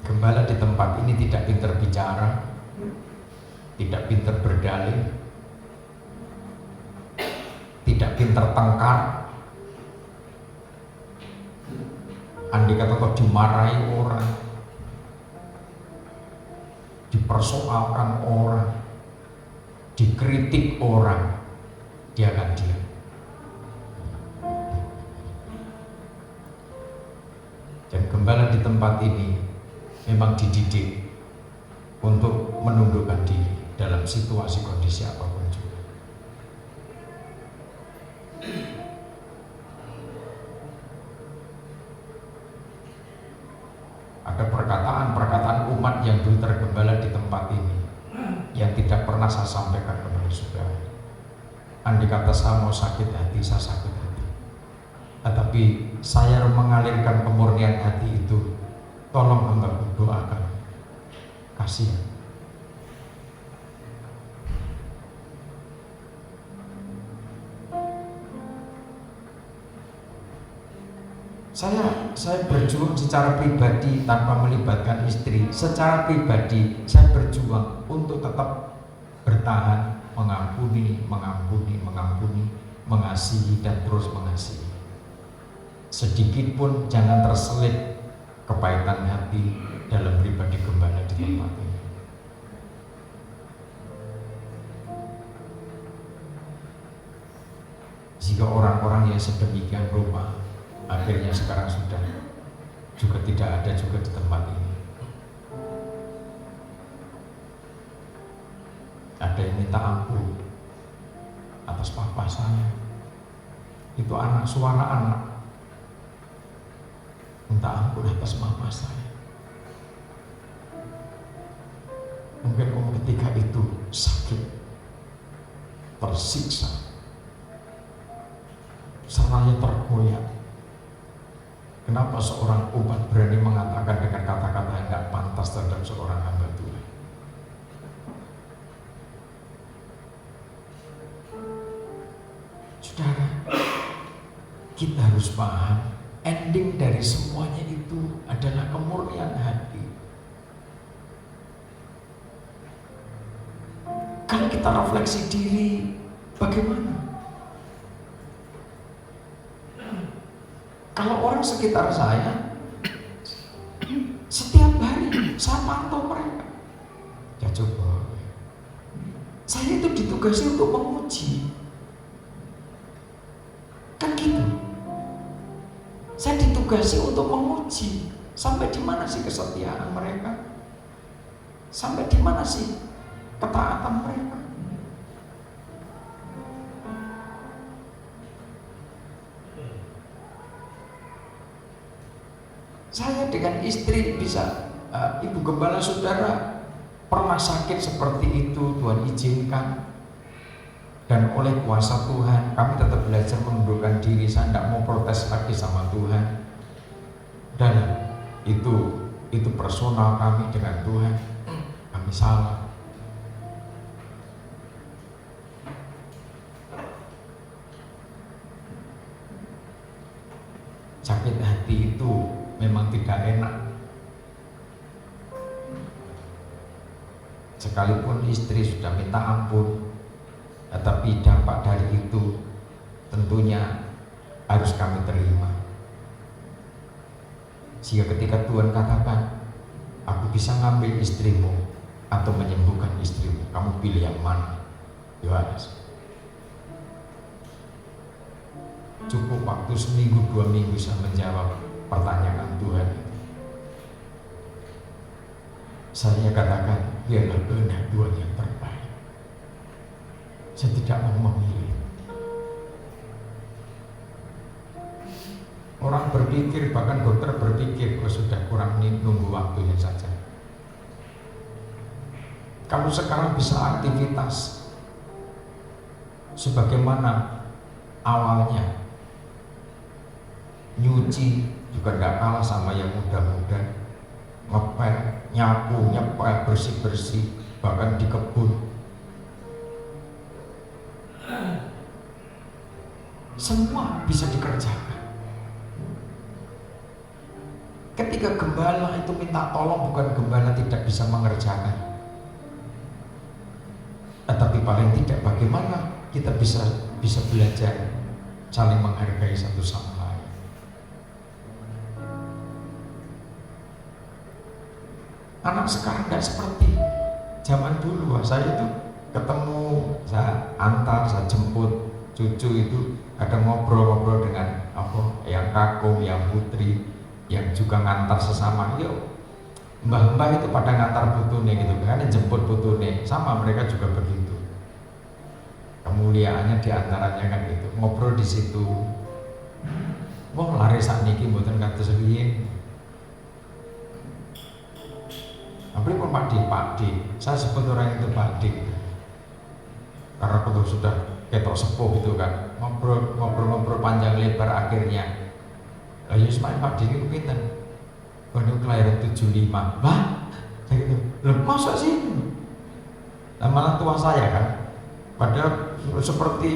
Gembala di tempat ini tidak pintar bicara, tidak pintar berdalih, tidak pintar tengkar. Andai kata kok dimarahi orang, dipersoalkan orang, dikritik orang, dia akan diam. Dan gembala di tempat ini memang dididik untuk menundukkan diri dalam situasi kondisi apapun juga. Ada perkataan-perkataan umat yang dulu tergembala di tempat ini yang tidak pernah saya sampaikan kepada saudara. Andai kata saya mau sakit hati, saya sakit hati. Tetapi saya mengalirkan kemurnian hati itu, tolong hambaku doakan. Kasihan. Saya berjuang secara pribadi tanpa melibatkan istri. Secara pribadi saya berjuang untuk tetap bertahan, mengampuni, mengasihi dan terus mengasihi. Sedikit pun jangan terselip kepahitan hati dalam pribadi gembala di tempat ini. Jika orang-orang yang sedemikian rupa akhirnya sekarang sudah juga tidak ada juga di tempat ini. Ada yang minta ampun atas papa saya. Itu anak, suara anak minta ampun atas mama saya. Mungkin ketika itu sakit, tersiksa, seraya tergoyak. Kenapa seorang umat berani mengatakan dengan kata-kata yang tidak pantas terhadap seorang hamba Tuhan? Saudara, kita harus paham, ending dari semuanya itu adalah kemurnian hati. Kalau kita refleksi diri, bagaimana? Kalau orang sekitar saya, setiap hari saya pantau mereka. Ya coba, saya itu ditugasi untuk menguji. Kan gitu. Saya ditugasi untuk menguji sampai di mana sih kesetiaan mereka, sampai di mana sih ketaatan mereka. Saya dengan istri bisa, ibu gembala saudara pernah sakit seperti itu, Tuhan izinkan. Dan oleh kuasa Tuhan kami tetap belajar menundukkan diri. Saya tidak mau protes lagi sama Tuhan. Dan itu personal kami dengan Tuhan. Kami salah. Sakit hati itu memang tidak enak. Sekalipun istri sudah minta ampun, tetapi dampak dari itu tentunya harus kami terima. Sehingga ketika Tuhan katakan, aku bisa ngambil istrimu atau menyembuhkan istrimu, kamu pilih yang mana? Yohanes. Cukup waktu seminggu 2 minggu saya menjawab pertanyaan Tuhan. Saya katakan, biarlah kehendak Tuhan yang terbaik. Saya tidak mau memilih. Orang berpikir, bahkan dokter berpikir, kalau sudah kurang ini nunggu waktunya saja. Kalau sekarang bisa aktivitas sebagaimana awalnya, nyuci juga tidak kalah sama yang muda-muda, ngepel, nyapu, nyepel, bersih-bersih, bahkan di kebun. Semua bisa dikerjakan. Ketika gembala itu minta tolong, bukan gembala tidak bisa mengerjakan, tetapi paling tidak bagaimana kita bisa belajar saling menghargai satu sama lain. Anak sekarang tidak seperti zaman dulu. Saya itu ketemu, saya antar, saya jemput cucu itu, ada ngobrol-ngobrol dengan yang kakung, yang putri, yang juga ngantar sesama. Yuk, mbah-mbah itu pada ngantar putune gitu kan, jemput putune, sama mereka juga begitu. Kemuliaannya diantaranya kan gitu, ngobrol di situ. Wong lari sakniki mboten kados riyin. Apalagi pun Pak D, saya sebut orang itu Pak D, karena kalau sudah ketok sepuh gitu kan, ngobrol panjang lebar akhirnya. Lah ya Ismail Pak D itu pinten? Waduh kelahiran 75. Bah, saya gitu. Loh masa sih? Lah malah tua saya kan. Padahal seperti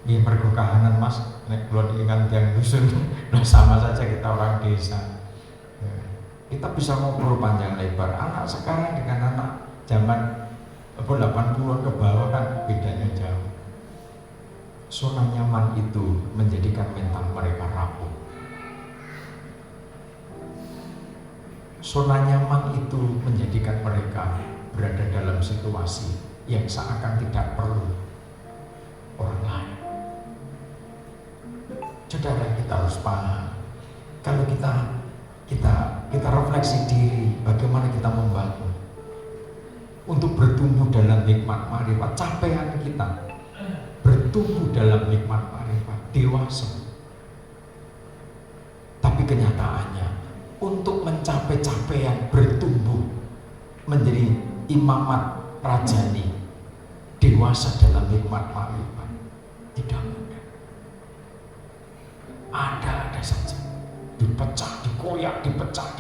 ini mergo kahanan Mas, nek kula iki kan tiyang dusun. Nah sama saja kita orang desa. Kita bisa ngobrol panjang lebar. Anak sekarang dengan anak zaman 80-an ke bawah kan bedanya jauh. Zona nyaman itu menjadikan mental mereka rapuh. Zona nyaman itu menjadikan mereka berada dalam situasi yang seakan tidak perlu orang lain. Saudara, kita harus paham. Kalau kita refleksi diri, bagaimana kita membangun untuk bertumbuh dalam nikmat marifat, capaian kita bertumbuh dalam nikmat marifat, dewasa. Tapi kenyataannya untuk mencapai capaian bertumbuh menjadi imamat rajani, dewasa dalam nikmat marifat tidak mudah. Ada saja, dipecah, dikoyak, dipecah.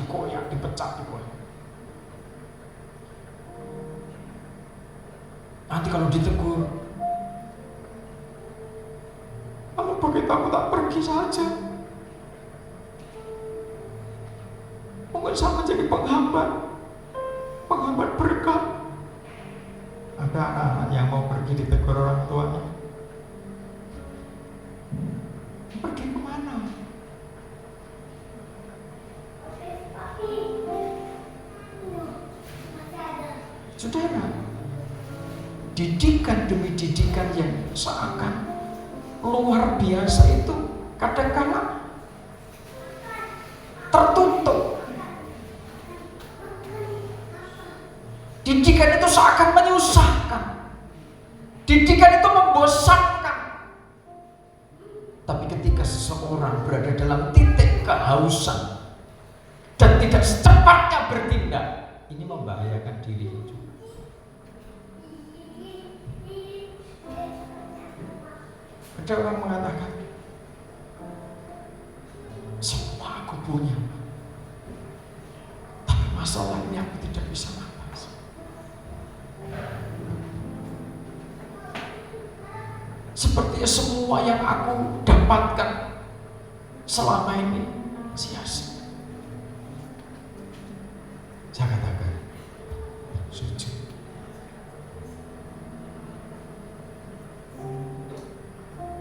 Nanti kalau ditegur, kalau begitu aku tak pergi saja. Mungkin saya menjadi penghambat berkah. Ada anak-anak yang mau pergi ditegur orang tuanya. Pergi kemana? Saudara, didikan demi didikan yang seakan luar biasa itu kadang-kadang tertutup. Didikan itu seakan menyusahkan. Didikan itu membosankan. Tapi ketika seseorang berada dalam titik kehausan dan tidak secepatnya bertindak, ini membahayakan dirinya juga. Ada orang mengatakan, semua aku punya, tapi masalah ini aku tidak bisa nafas. Sepertinya semua yang aku dapatkan selama ini sia-sia. Saya katakan, sujud.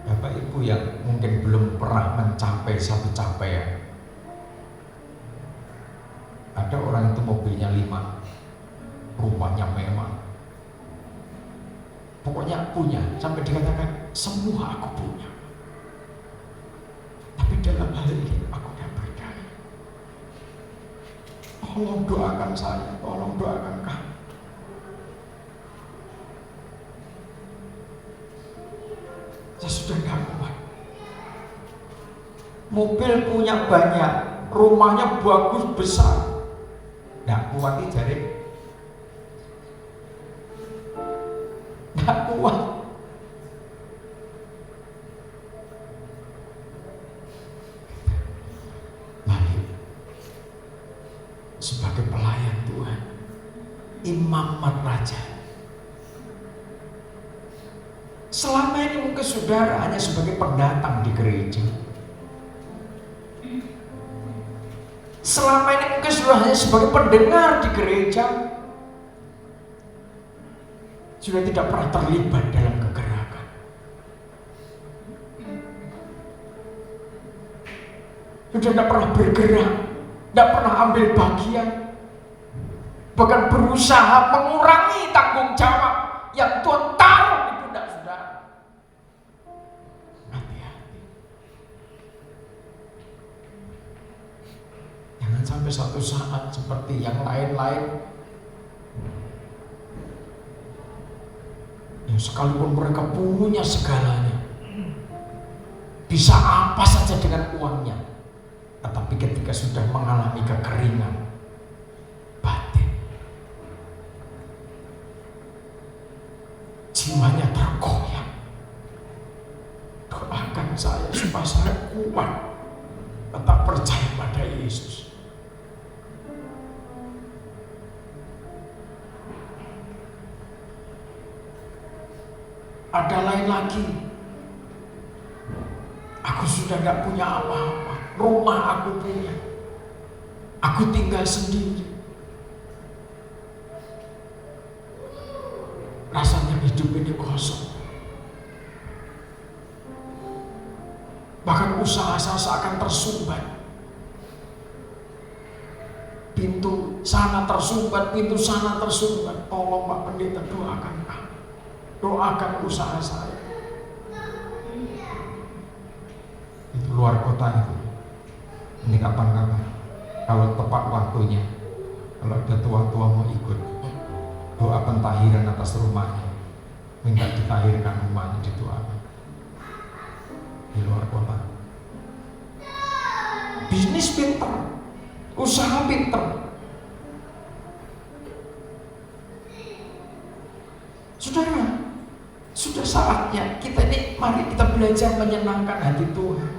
Bapak Ibu yang mungkin belum pernah mencapai satu capaian. Ada orang itu mobilnya 5, rumahnya mewah. Pokoknya punya, sampai dikatakan semua aku punya. Tapi dalam hal ini aku tidak berdaya. Tolong doakan saya, tolong doakan kamu. Saya sudah tidak kuat. Mobil punya banyak, rumahnya bagus besar. Tidak kuat jari. Tidak kuat. Mari sebagai pelayan Tuhan, imamat raja. Selama ini mungkin saudara hanya sebagai pendatang di gereja. Selama ini mungkin sudah hanya sebagai pendengar di gereja, sudah tidak pernah terlibat dalam kegerakan. Sudah tidak pernah bergerak, tidak pernah ambil bagian, bahkan berusaha mengurangi tanggung jawab yang Tuhan taruh di pundak saudara. Hati-hati. Jangan sampai suatu saat seperti yang lain-lain, yang sekalipun mereka punya segalanya, bisa apa saja dengan uangnya, tetapi ketika sudah mengalami kekeringan batin, jiwanya tergoyah. Doakan saya supaya saya kuat, tetap percaya pada Yesus. Ada lain lagi, aku sudah tidak punya apa-apa, rumah aku punya, aku tinggal sendiri. Rasanya hidup ini kosong. Bahkan usaha saya seakan tersumbat. Pintu sana tersumbat, pintu sana tersumbat. Tolong Pak Pendeta, doakan kami. Doakan usaha saya. Itu luar kota itu. Ini kapan-kapan, kalau tepat waktunya, kalau ada tua-tua mau ikut, doa pentahiran atas rumahnya, minta ditahirkan rumahnya, didoakan. Di luar kota. Bisnis pinter, usaha pinter. Saudara, sudah saatnya kita ini, mari kita belajar menyenangkan hati Tuhan.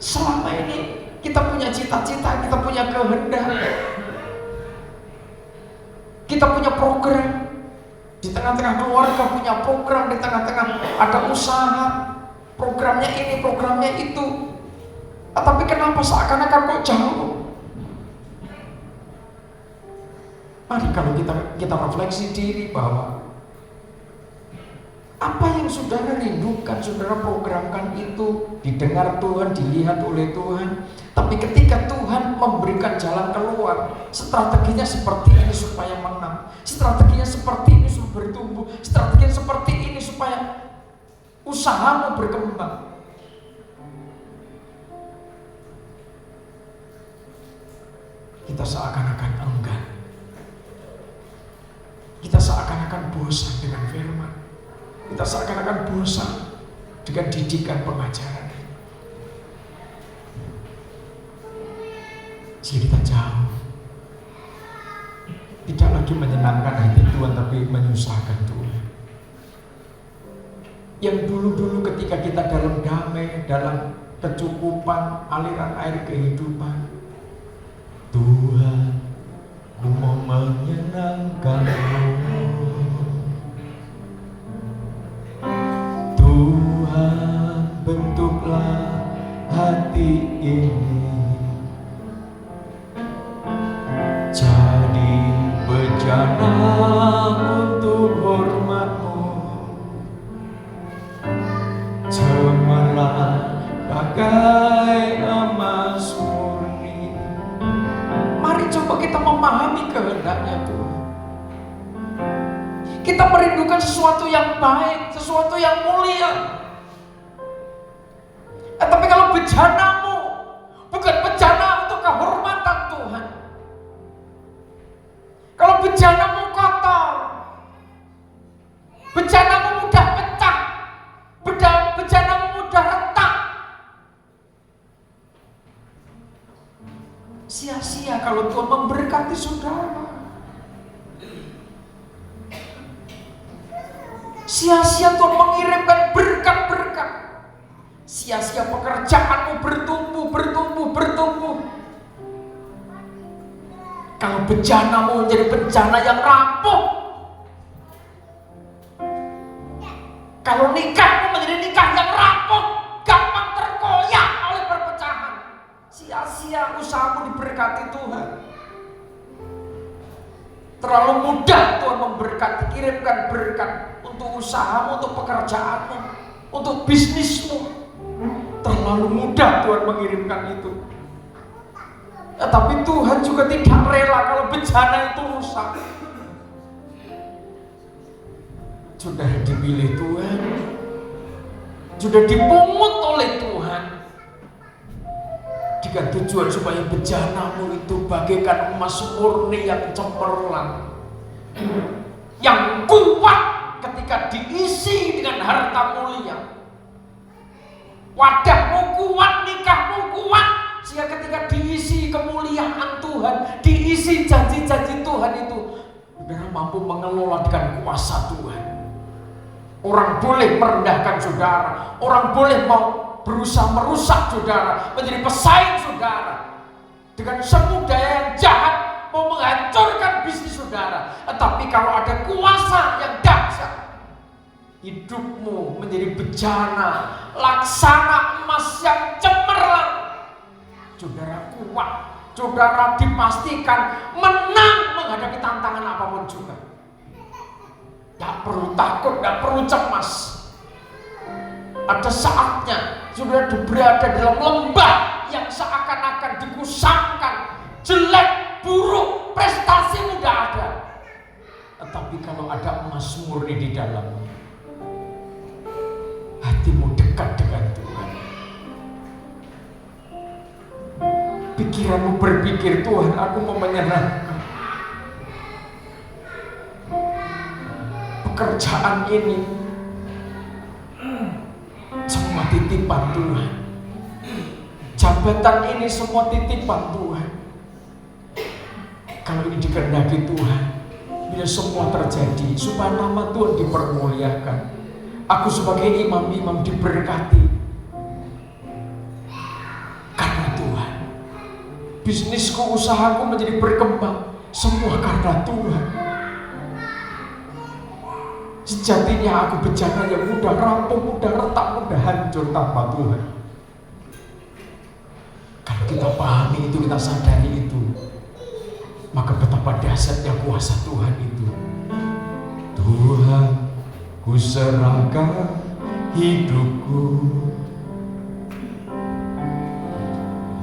Selama ini kita punya cita-cita, kita punya kehendak, kita punya program. Di tengah-tengah keluarga punya program, di tengah-tengah ada usaha, programnya ini, programnya itu. Tapi kenapa seakan-akan kok jauh? Mari kalau kita refleksi diri bahwa apa yang saudara rindukan, saudara programkan itu didengar Tuhan, dilihat oleh Tuhan. Tapi ketika Tuhan memberikan jalan keluar, strateginya seperti ini supaya menang, strateginya seperti ini supaya bertumbuh, strateginya seperti ini supaya usahamu berkembang. Kita seakan-akan enggan. Kita seakan-akan bosan dengan firman. Kita seakan-akan bosan dengan didikan pengajaran. Jadi kita jauh. Tidak lagi menyenangkan hati Tuhan, tapi menyusahkan Tuhan. Yang dulu-dulu ketika kita dalam damai, dalam kecukupan, aliran air kehidupan, Tuhan, ku mau menyenangkan-Mu. Tuhan, bentuklah hati ini jadi bejana untuk hormat-Mu, cemerlang bagai emas murni. Mari coba kita memahami kehendaknya Tuhan. Kita merindukan sesuatu yang baik, sesuatu yang mulia. Tapi kalau bejanamu bukan bejana untuk kehormatan Tuhan, kalau bejanamu kotor, bejanamu mudah pecah, bejanamu mudah retak, sia-sia kalau Tuhan memberkati saudara. Sia-sia Tuhan mengirimkan berkat-berkat. Sia-sia pekerjaanmu bertumbuh. Kalau bejanamu menjadi bencana yang rapuh, Kalau nikahmu menjadi nikah yang rapuh, gampang terkoyak oleh perpecahan, sia-sia usahamu diberkati Tuhan. Terlalu mudah Tuhan memberkati, kirimkan berkat untuk usahamu, untuk pekerjaanmu, untuk bisnismu. Terlalu mudah Tuhan mengirimkan itu. Tapi Tuhan juga tidak rela kalau bencana itu rusak. Sudah dipilih Tuhan, sudah dipungut oleh Tuhan, dengan tujuan supaya bencanamu itu bagaikan emas murni yang cemerlang, yang kuat ketika diisi dengan harta mulia. Wadahmu kuat, nikahmu kuat, sehingga ketika diisi kemuliaan Tuhan, diisi janji-janji Tuhan itu, saudara mampu mengelola dengan kuasa Tuhan. Orang boleh merendahkan saudara, orang boleh mau berusaha merusak saudara, menjadi pesaing saudara, dengan semu daya yang jahat mau menghancurkan bisnis saudara. Tetapi kalau ada kuasa yang dahsyat, hidupmu menjadi bejana, laksana emas yang cemerlang. Saudara kuat, saudara dipastikan menang menghadapi tantangan apapun juga. Tidak perlu takut, tidak perlu cemas. Ada saatnya saudara berada dalam lembah yang seakan-akan dikusamkan, jelek, buruk, prestasi tidak ada. Tetapi kalau ada emas murni di dalamnya, hatimu dekat dengan Tuhan. Pikiranmu berpikir, Tuhan, aku mau menyenangkan. Pekerjaan ini semua titipan Tuhan. Jabatan ini semua titipan Tuhan. Kalau ini dikehendaki Tuhan, bila semua terjadi supaya nama Tuhan dipermuliakan, aku sebagai imam-imam diberkati karena Tuhan. Bisnisku, usahaku menjadi berkembang semua karena Tuhan. Sejatinya aku bencana yang mudah rapuh, mudah retak, mudah hancur tanpa Tuhan. Kalau kita pahami itu, kita sadari itu, maka betapa dahsyatnya kuasa Tuhan itu. Tuhan, ku serahkan hidupku,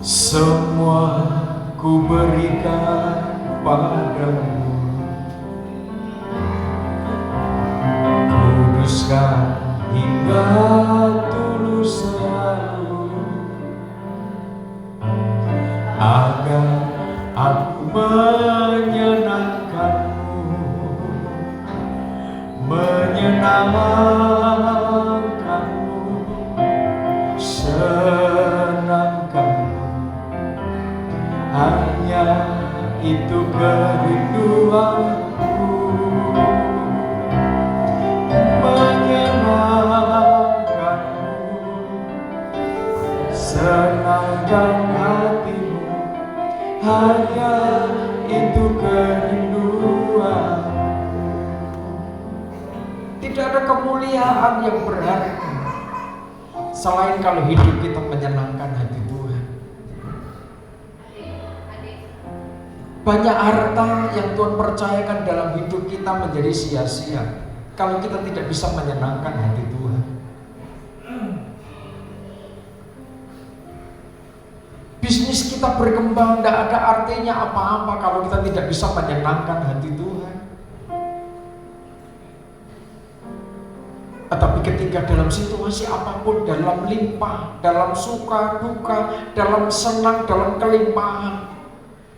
semua ku berikan padamu. Kuduskan hingga tulus selalu, agar aku menyenangkanmu, menyenangkanmu, senangkanmu. Hanya itu kerinduanku, menyenangkanmu, senangkan hatimu. Hanya itu kerinduan. Tidak ada kemuliaan yang berharga selain kalau hidup kita menyenangkan hati Tuhan. Banyak harta yang Tuhan percayakan dalam hidup kita menjadi sia-sia kalau kita tidak bisa menyenangkan hati Tuhan. Bisnis kita berkembang tidak ada artinya apa-apa kalau kita tidak bisa menyenangkan hati Tuhan. Tetapi ketika dalam situasi apapun, dalam limpah, dalam suka, duka, dalam senang, dalam kelimpahan,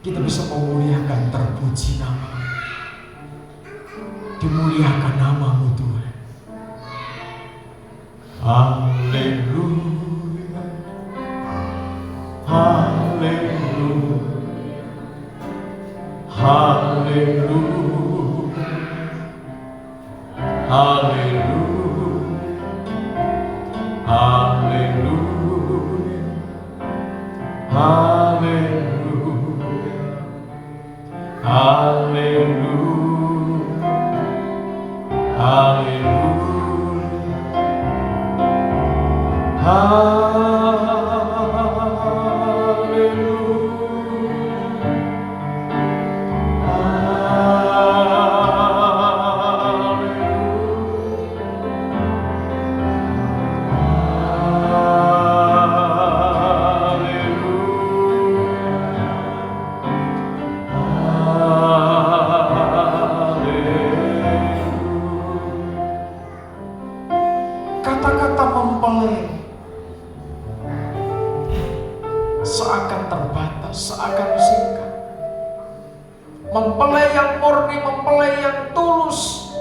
kita bisa memuliakan, terpuji nama, dimuliakan namamu Tuhan. Haleluya, haleluya, haleluya, haleluya, haleluya, haleluya, haleluya, haleluya, Kata-kata mempelai seakan terbatas, seakan singkat. Mempelai yang murni, mempelai yang tulus,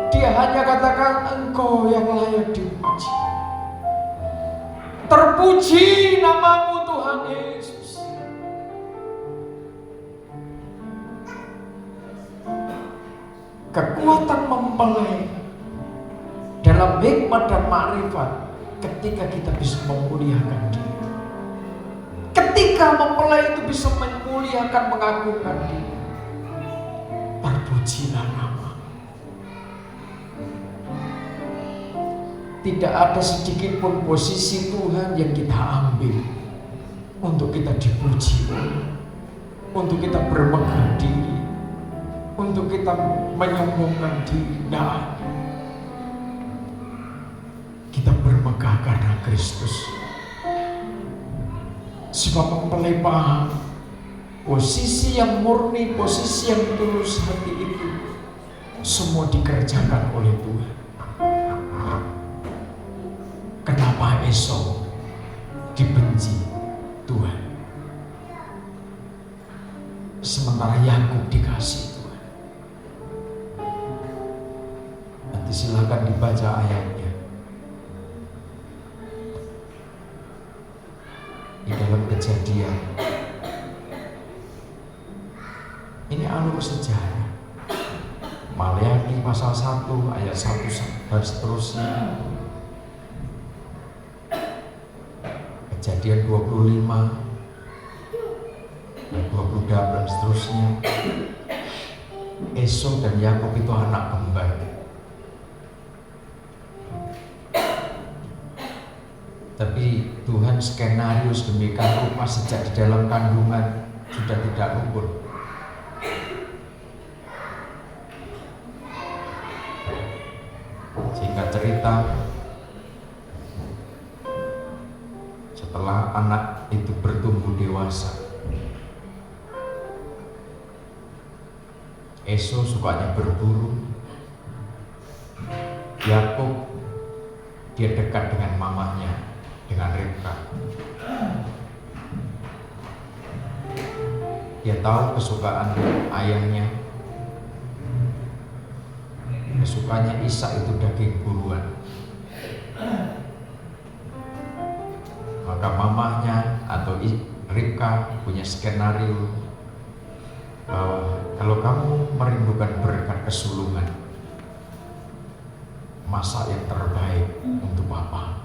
dia hanya katakan Engkau yang layak dipuji. Terpuji namamu Tuhan Yesus. Kekuatan mempelai dalam hikmat dan makrifat ketika kita bisa memuliakan Dia. Ketika mempelai itu bisa memuliakan, mengagungkan Dia. Terpujilah nama. Tidak ada sedikit pun posisi Tuhan yang kita ambil untuk kita dipuji, untuk kita bermegah diri, untuk kita menyombongkan diri. Tidak ada. Kita bermegah karena Kristus. Sebab mempelai paham posisi yang murni, posisi yang tulus hati itu semua dikerjakan oleh Tuhan. Kenapa Esau dibenci Tuhan, sementara Yakub dikasih Tuhan? Nanti silakan dibaca ayatnya di dalam Kejadian. Ini alur sejarah. Maleakhi pasal 1 ayat 1 dan seterusnya. Kejadian 25 dan 28 dan seterusnya. Esau dan Yakub itu anak kembar. Tapi Tuhan skenario sedemikian rupa sejak di dalam kandungan sudah tidak luput. Singkat cerita, setelah anak itu bertumbuh dewasa, Esau sukanya berburu. Yakub dia dekat dengan mamanya, dengan Ribka. Dia tahu kesukaan ayahnya. Kesukaannya Ishak itu daging buruan. Maka mamahnya atau Ribka punya skenario bahwa kalau kamu merindukan berkat kesulungan, masak yang terbaik untuk Papa.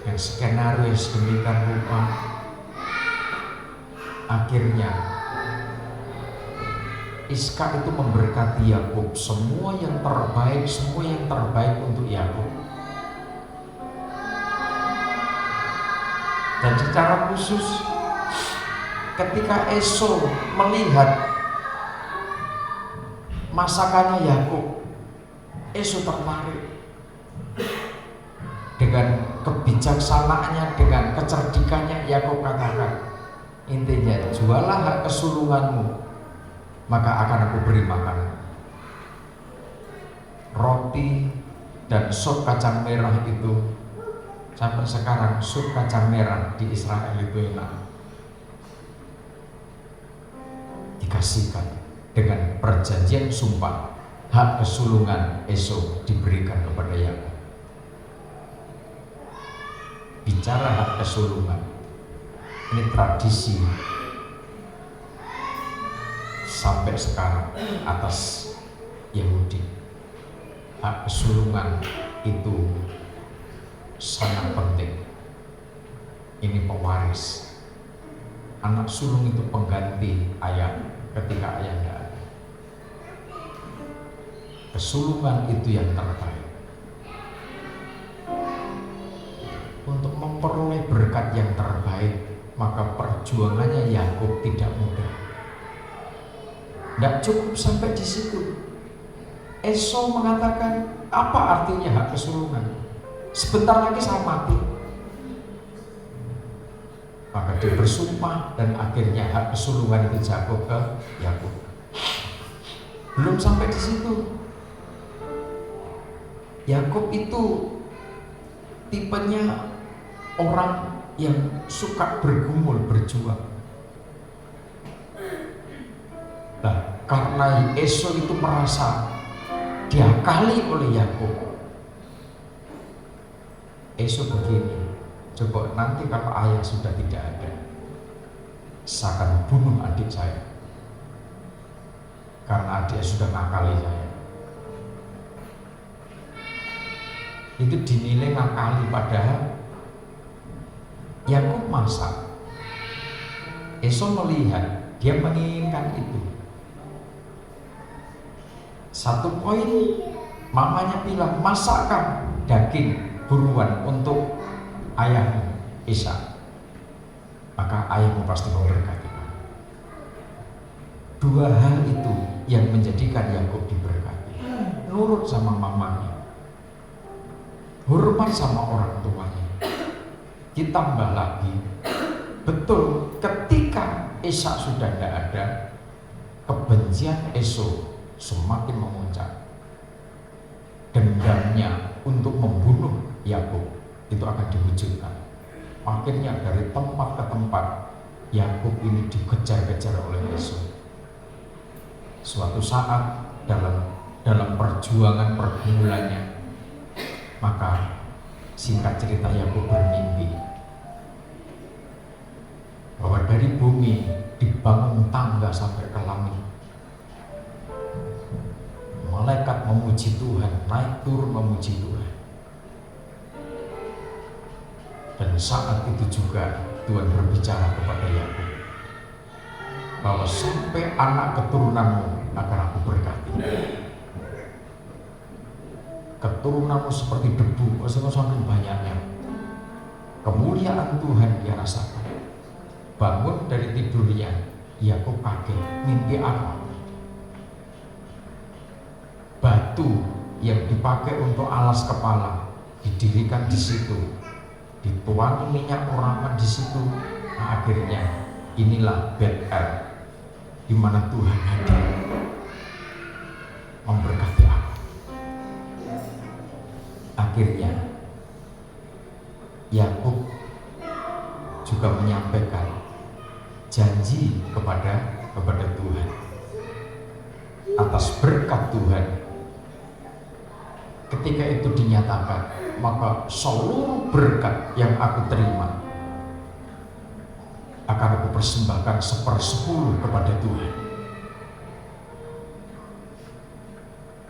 Yang skenario yang sedemikian rupa, akhirnya Ishak itu memberkati Yakub, semua yang terbaik untuk Yakub. Dan secara khusus ketika Esau melihat masakannya Yakub, Esau tertarik. Dengan kebijaksanaannya, dengan kecerdikannya, Yakub katakan, intinya jualah hak kesulunganmu, maka akan aku beri makan. Roti dan sup kacang merah itu sampai sekarang sup kacang merah di Israel itu enak. Dikasihkan dengan perjanjian sumpah, hak kesulungan Esau diberikan kepada Yakub. Bicara hak kesulungan, ini tradisi sampai sekarang atas Yahudi. Hak kesulungan itu sangat penting. Ini pewaris. Anak sulung itu pengganti ayah ketika ayah tidak ada. Kesulungan itu yang terbaik. memperoleh berkat yang terbaik, maka perjuangannya Yakub tidak mudah. Tidak cukup sampai di situ. Esau mengatakan, apa artinya hak kesulungan? Sebentar lagi saya mati. Maka dia bersumpah dan akhirnya hak kesulungan itu jatuh ke Yakub. Belum sampai di situ. Yakub itu tipenya orang yang suka bergumul, berjuang. Nah, karena Esau itu merasa diakali oleh Yakub, Esau begini, coba nanti kalau ayah sudah tidak ada, saya akan bunuh adik saya, karena dia sudah ngakali saya. Itu dinilai ngakali, padahal Yakub masak. Esau melihat, dia menginginkan itu. Satu poin, mamanya bilang, masakkan daging buruan untuk ayahmu Ishak, maka ayahmu pasti memberkati. Dua hal itu yang menjadikan Yakub diberkati. Nurut sama mamanya, hormat sama orang tuanya. Ditambah lagi, betul ketika Ishak sudah tidak ada, kebencian Esau semakin memuncak. Dendamnya untuk membunuh Yakub itu akan diwujudkan. Akhirnya dari tempat ke tempat Yakub ini dikejar-kejar oleh Esau. Suatu saat dalam perjuangan pergumulannya, maka singkat cerita Yakub bermimpi bahwa dari bumi dibangun tangga sampai ke langit. Malaikat memuji Tuhan, naik turun memuji Tuhan. Dan saat itu juga Tuhan berbicara kepada Yakub bahwa sampai anak keturunanmu akan aku berkati. Keturunanmu seperti debu, saking banyaknya. Kemuliaan Tuhan dia rasakan. Bangun dari tidurnya, Yakub kaget, mimpi apa? Batu yang dipakai untuk alas kepala didirikan di situ, dituang minyak orapan di situ. Nah, akhirnya inilah Betel, di mana Tuhan hadir memberkati aku. Akhirnya Yakub juga menyampaikan janji kepada Tuhan. Atas berkat Tuhan, ketika itu dinyatakan, maka seluruh berkat yang aku terima akan aku persembahkan 1/10 kepada Tuhan.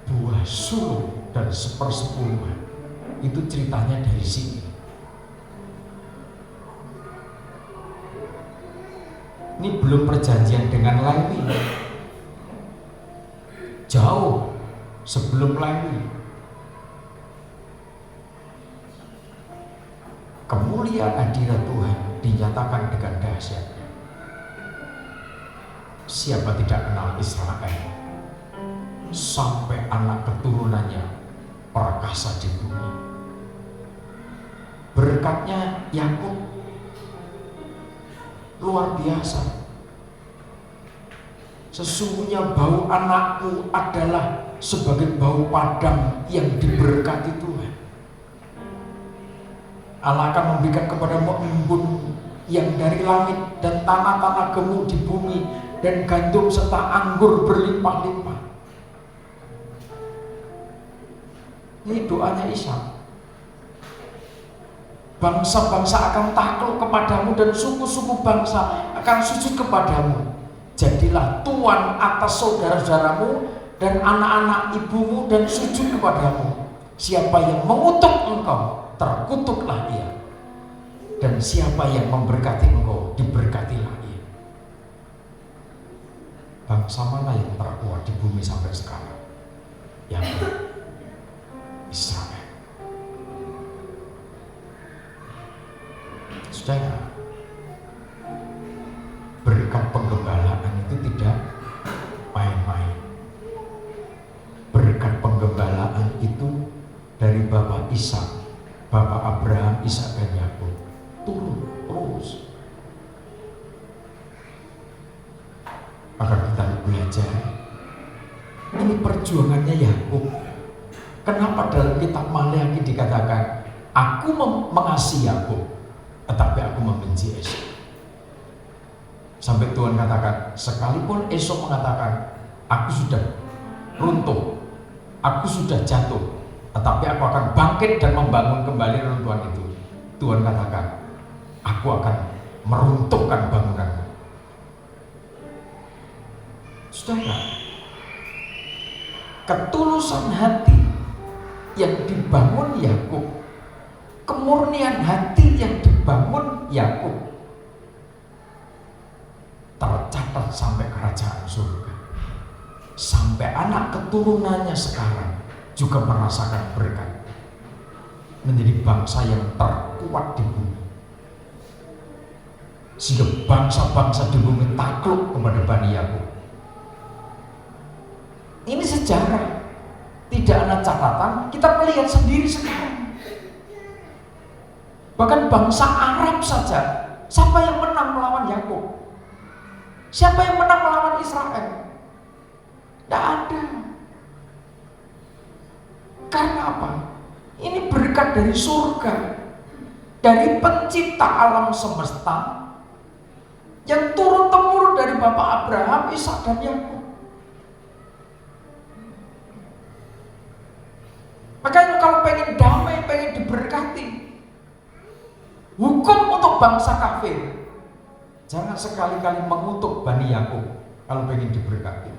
Buah sulung dan 1/10 itu ceritanya dari sini. Ini belum perjanjian dengan Lewi, jauh sebelum Lewi. Kemuliaan hadirat Tuhan dinyatakan dengan dahsyat. Siapa tidak kenal Israel? Sampai anak keturunannya perkasa di bumi. Berkatnya Yakub luar biasa. Sesungguhnya bau anakku adalah sebagai bau padang yang diberkati Tuhan. Allah akan memberikan kepadamu embun yang dari langit dan tanah-tanah gemuk di bumi dan gandum serta anggur berlimpah-limpah. Ini doanya Ishak. Bangsa-bangsa akan takluk kepadamu dan suku-suku bangsa akan sujud kepadamu. Jadilah tuan atas saudara-saudaramu dan anak-anak ibumu dan sujud kepadamu. Siapa yang mengutuk engkau, terkutuklah dia. Dan siapa yang memberkati engkau, diberkatilah ia. Bangsa mana yang terkuat di bumi sampai sekarang? Yang Israel. Saudara, berkat penggembalaan itu tidak main-main. Berkat penggembalaan itu dari Bapak Ishak, Bapak Abraham, Ishak dan Yakub turun terus. Maka kita belajar, ini perjuangannya Yakub. Kenapa dalam kitab Maleakhi dikatakan, aku mengasihi Yakub, tetapi aku membenci Esau. Sampai Tuhan katakan, sekalipun Esau mengatakan, aku sudah runtuh, aku sudah jatuh, tetapi aku akan bangkit dan membangun kembali runtuhan itu. Tuhan katakan, aku akan meruntuhkan bangunanmu. Saudara, ketulusan hati yang dibangun Yakub, kemurnian hati yang dibangun Yakub, tercatat sampai kerajaan surga. Sampai anak keturunannya sekarang juga merasakan berkat, menjadi bangsa yang terkuat di bumi, sehingga bangsa-bangsa di bumi takluk kepada Bani Yakub. Ini sejarah, tidak ada catatan, kita melihat sendiri sekarang. Bahkan bangsa Arab saja, siapa yang menang melawan Yakub? Siapa yang menang melawan Israel? Tidak ada. Karena apa? Ini berkat dari surga, dari pencipta alam semesta, yang turun-temurun dari Bapak Abraham, Ishak dan Yakub. Makanya kalau pengen damai, pengen diberkati, hukum untuk bangsa kafir, jangan sekali-kali mengutuk Bani Yakub kalau pengen diberkati.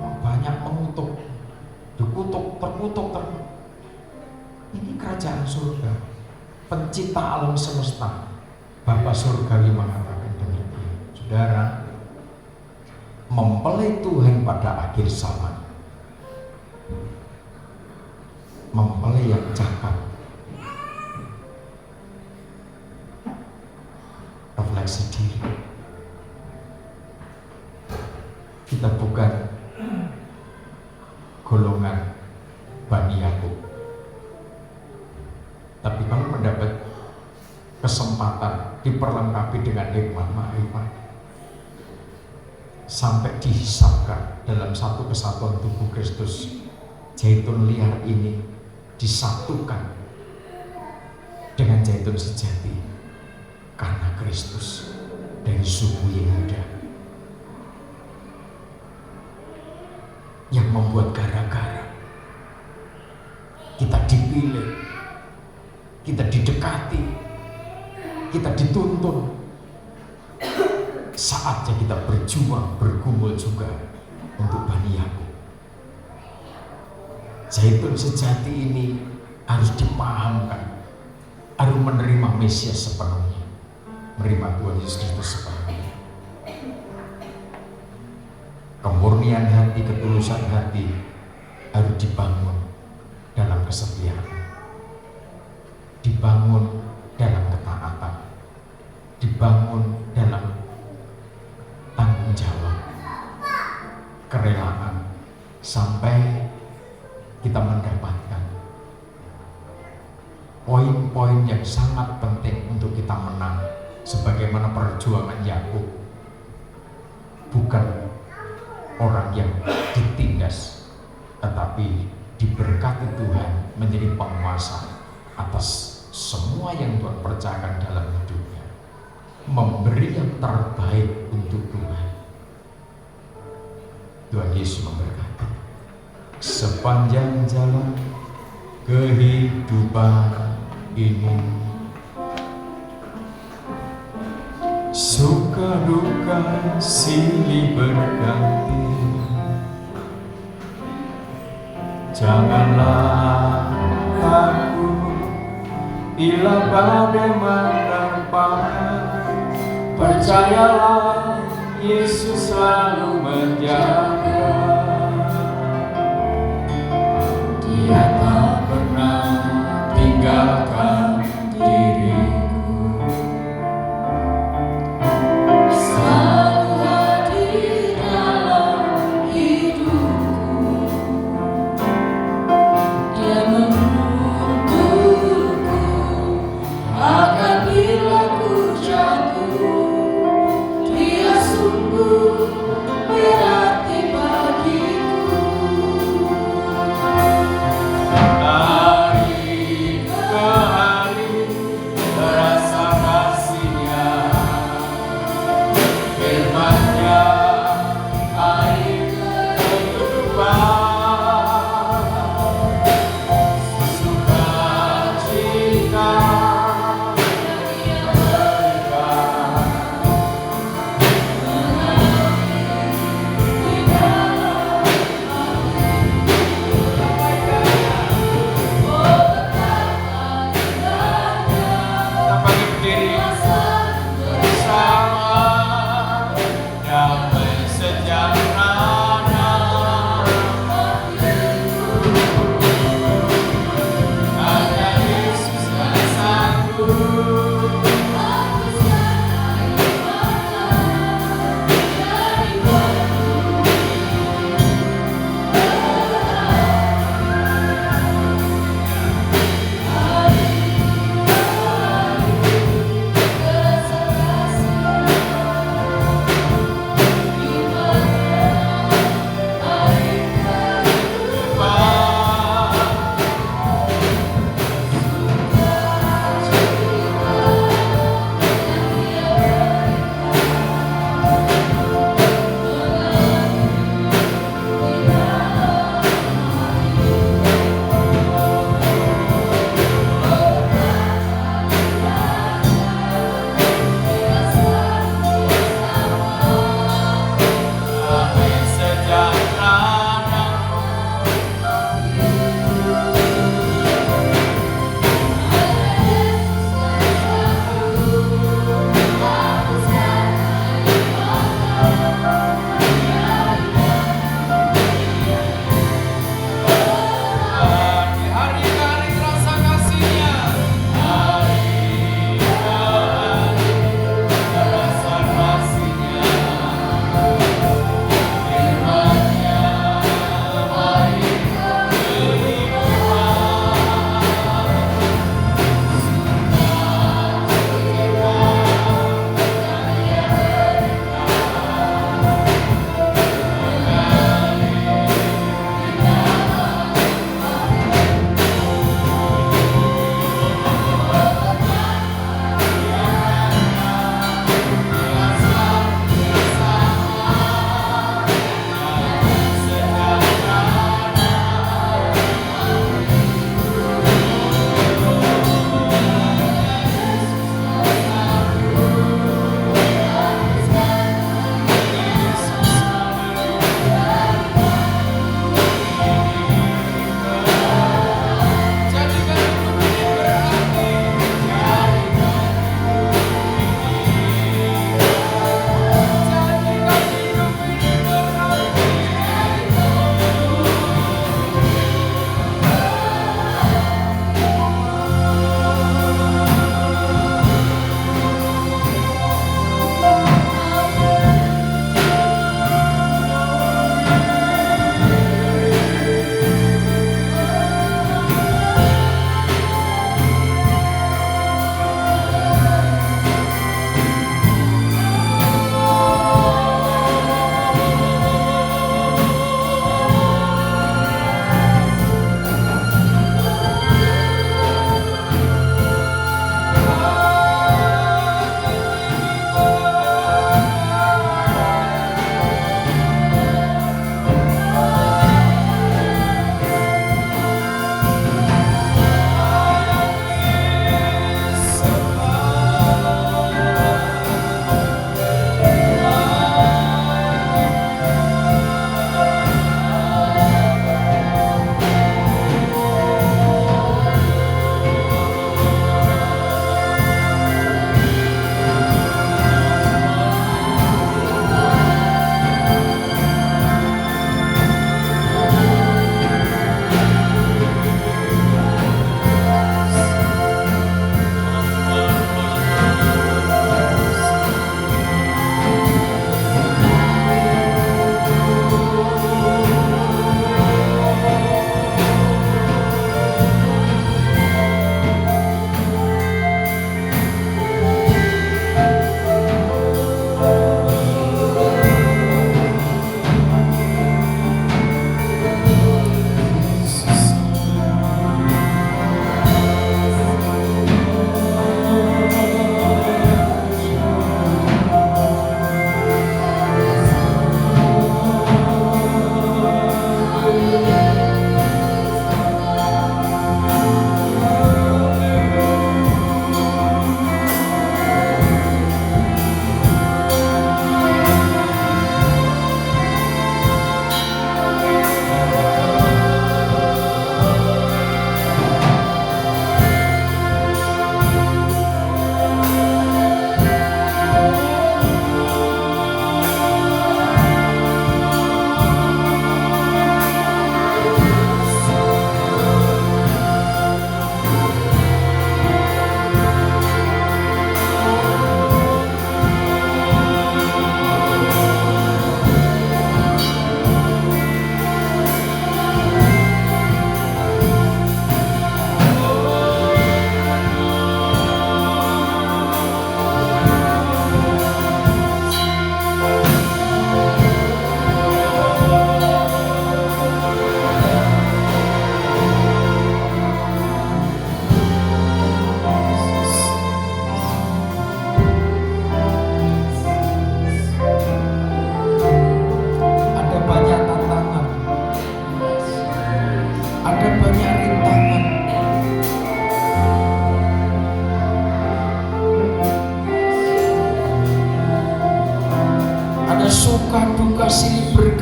Banyak mengutuk, dikutuk, terkutuk. Ini kerajaan surga, pencipta alam semesta, Bapa surgawi mengatakan demikian. Saudara, mempelai Tuhan pada akhir zaman, mempelai yang cakap, refleksi diri. Kita bukan golongan Bani Yakub, tapi kalau mendapat kesempatan diperlengkapi dengan hikmat ma'rifat, sampai dihisapkan dalam satu kesatuan tubuh Kristus, zaitun liar ini disatukan dengan zaitun sejati karena Kristus dari suku Yehuda yang membuat gara-gara kita dipilih, kita didekati, kita dituntun. Saatnya kita berjuang, bergumul juga untuk Bani Yakub. Zaitun sejati ini harus dipahamkan, harus menerima Mesias sepenuhnya, menerima Tuhan Yesus Kristus sepenuhnya. Kemurnian hati, ketulusan hati harus dibangun dalam kesetiaan, dibangun dalam ketaatan, dibangun dalam tanggung jawab, kerelaan, sampai kita mendapatkan poin-poin yang sangat penting untuk kita menang, sebagaimana perjuangan Yakub. Bukan orang yang ditindas, tetapi diberkati Tuhan menjadi penguasa atas semua yang Tuhan percayakan dalam hidupnya, memberi yang terbaik untuk Tuhan. Tuhan Yesus memberkati. Sepanjang jalan kehidupan ini, suka duka silih berganti, janganlah takut bila badai menerpa. Percayalah, Yesus selalu menjaga.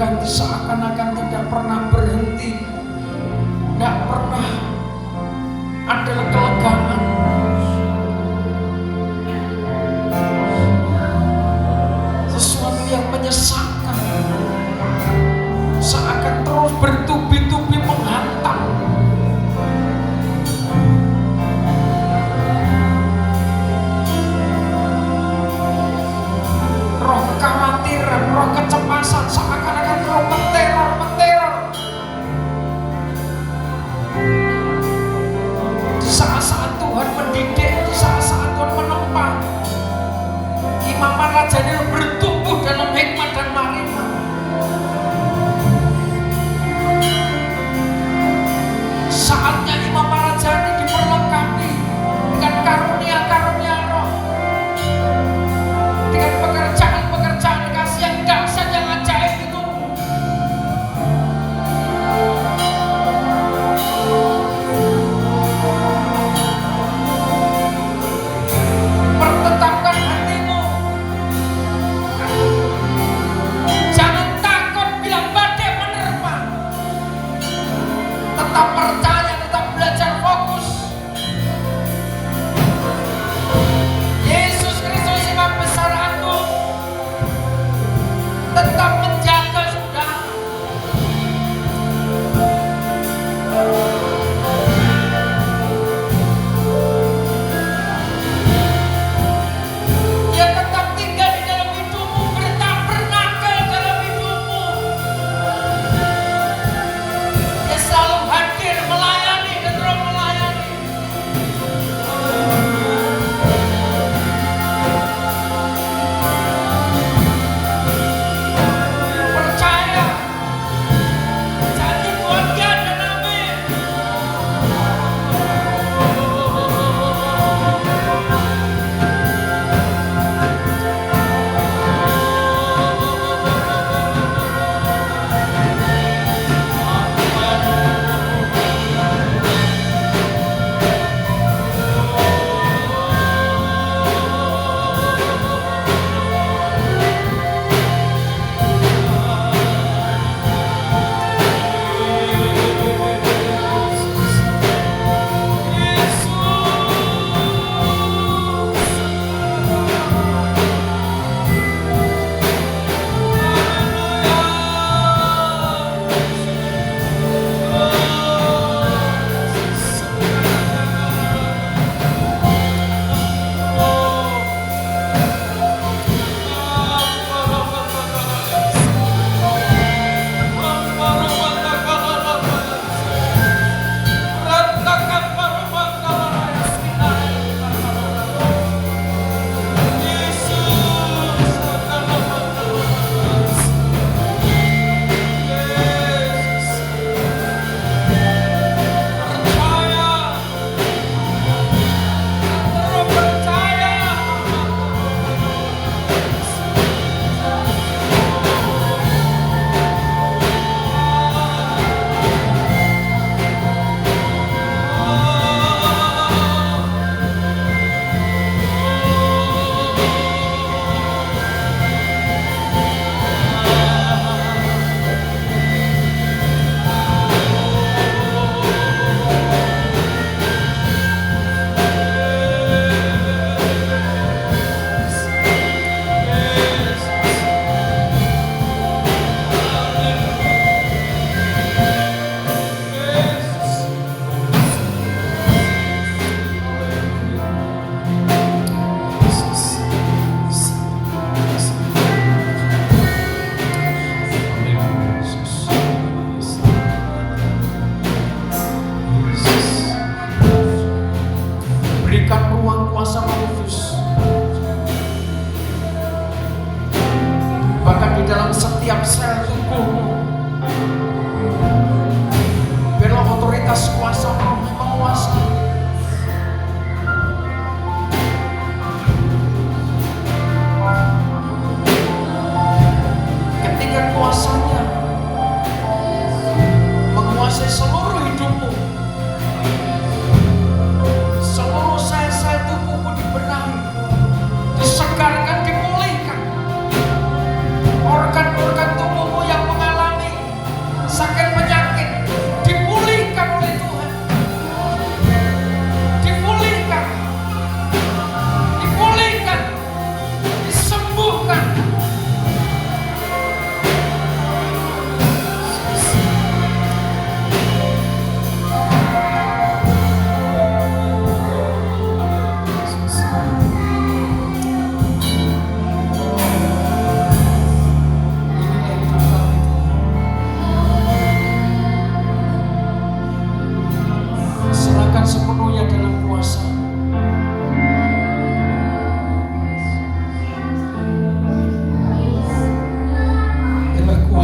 berganti seakan-akan tidak pernah berhenti, tidak pernah ada kelegaan. Sesuatu yang menyesakkan, seakan terus bertubi-tubi menghantam. Roh kekhawatiran, roh kecemasan, seakan-akan roh menteror.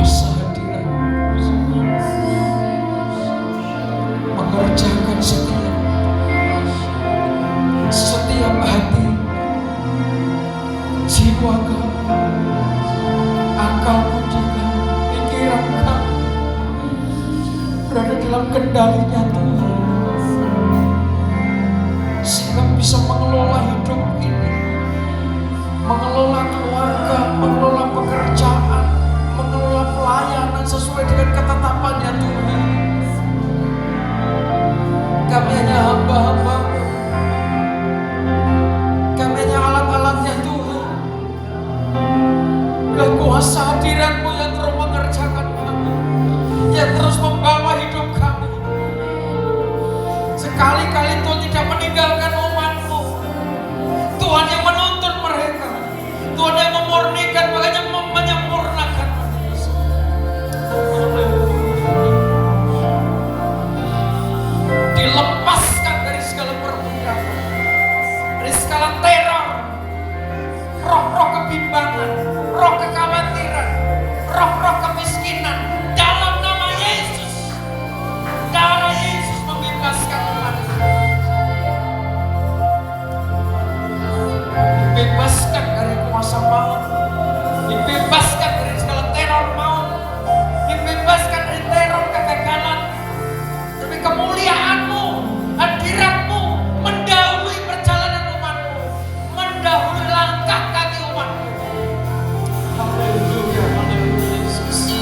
kuasa hadirat mengerjakan setiap hati, jiwa kami, akal budi kami, pikiran kami berada dalam kendalinya Tuhan, sehingga bisa mengelola hidup ini, mengelola keluarga, mengelola pekerjaan, mengelola pelayanan sesuai dengan ketetapannya Tuhan. Kami hanya hamba-hamba, kami hanya alat-alatnya Tuhan. Dan kuasa hadirat-Mu yang terus mengerjakan kami, yang terus membawa hidup kami. Sekali-kali Tuhan tidak meninggalkan umat-Mu. Tuhan yang menuntun mereka, Tuhan yang memurnikan, makanya menyempurnakan. Dilepaskan dari segala perbudakan, dari segala teror, roh-roh kebimbangan, roh kekhawatiran, roh-roh kemiskinan. Dalam nama Yesus, darah Yesus membebaskan umat. Dibebaskan dari kuasa maut, dibebaskan dari segala teror maut, dibebaskan dari teror kegagalan. Demi kemuliaan-Mu, hadirat-Mu mendahului perjalanan umat-Mu, mendahului langkah kaki umat-Mu. Haleluya, haleluya Yesus.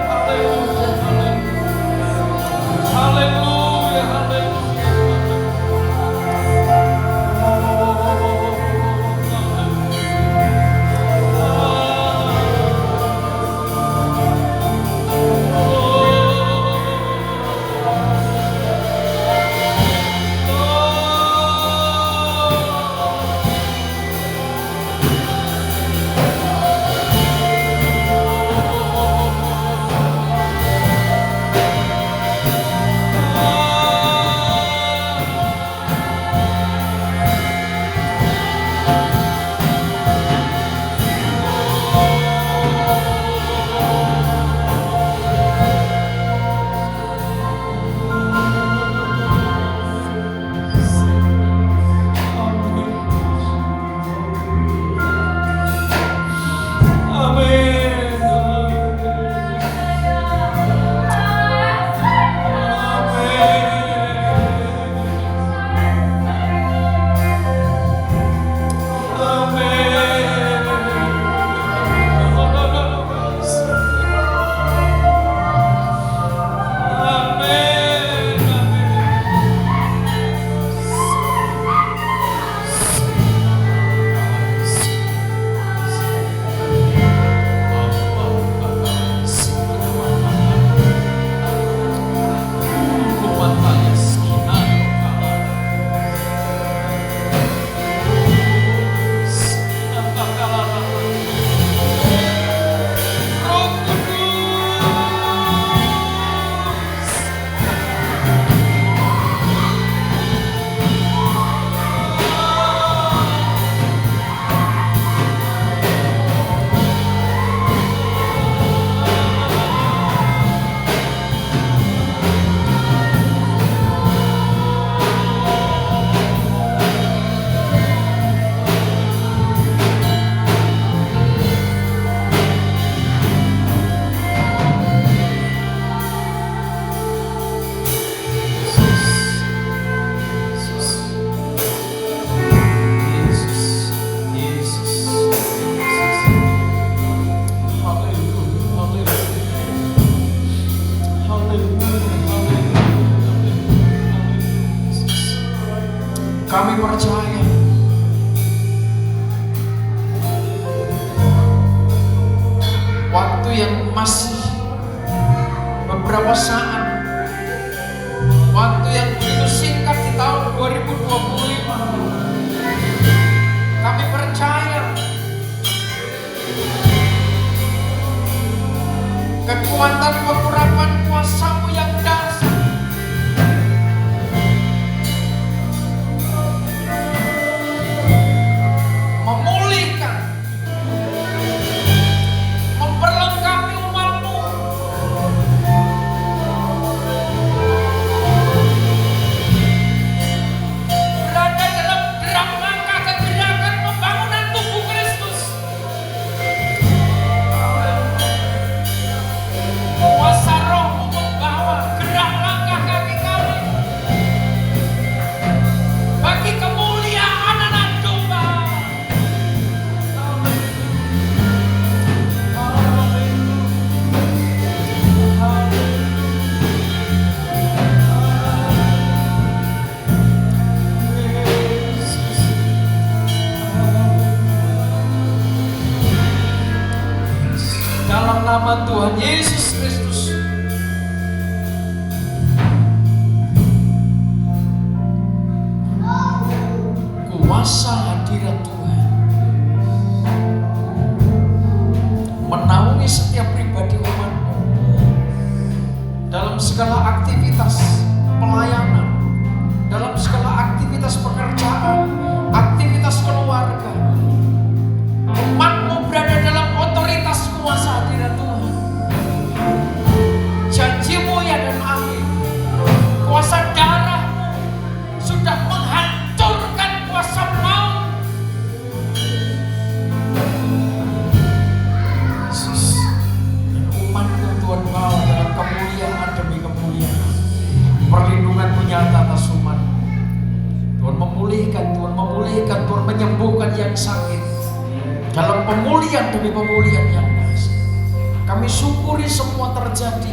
Haleluya, haleluya. Haleluya, haleluya. Kami percaya waktu yang masih beberapa saat, waktu yang begitu singkat di tahun 2025, kami percaya kekuatan pengurapan kuasa-Mu yang dahsyat memulihkan, memperlengkapi Yesus Kristus, kuasa hadirat Tuhan menaungi setiap pribadi umat-Mu dalam segala aktivitas pelayanan, dalam segala aktivitas pekerjaan, aktivitas keluarga. Umat-Mu berada dalam otoritas kuasa hadirat Tuhan. Janji-Mu ya dan amin. Kuasa darah-Mu sudah menghancurkan kuasa maut. Yesus, dan umat-Mu Tuhan bawa dalam kemuliaan demi kemuliaan. Perlindungan-Mu nyata atas umat. Tuhan memulihkan, Tuhan menyembuhkan yang sakit. Dalam pemulihan demi pemulihan yang dahsyat. Kami syukuri semua terjadi.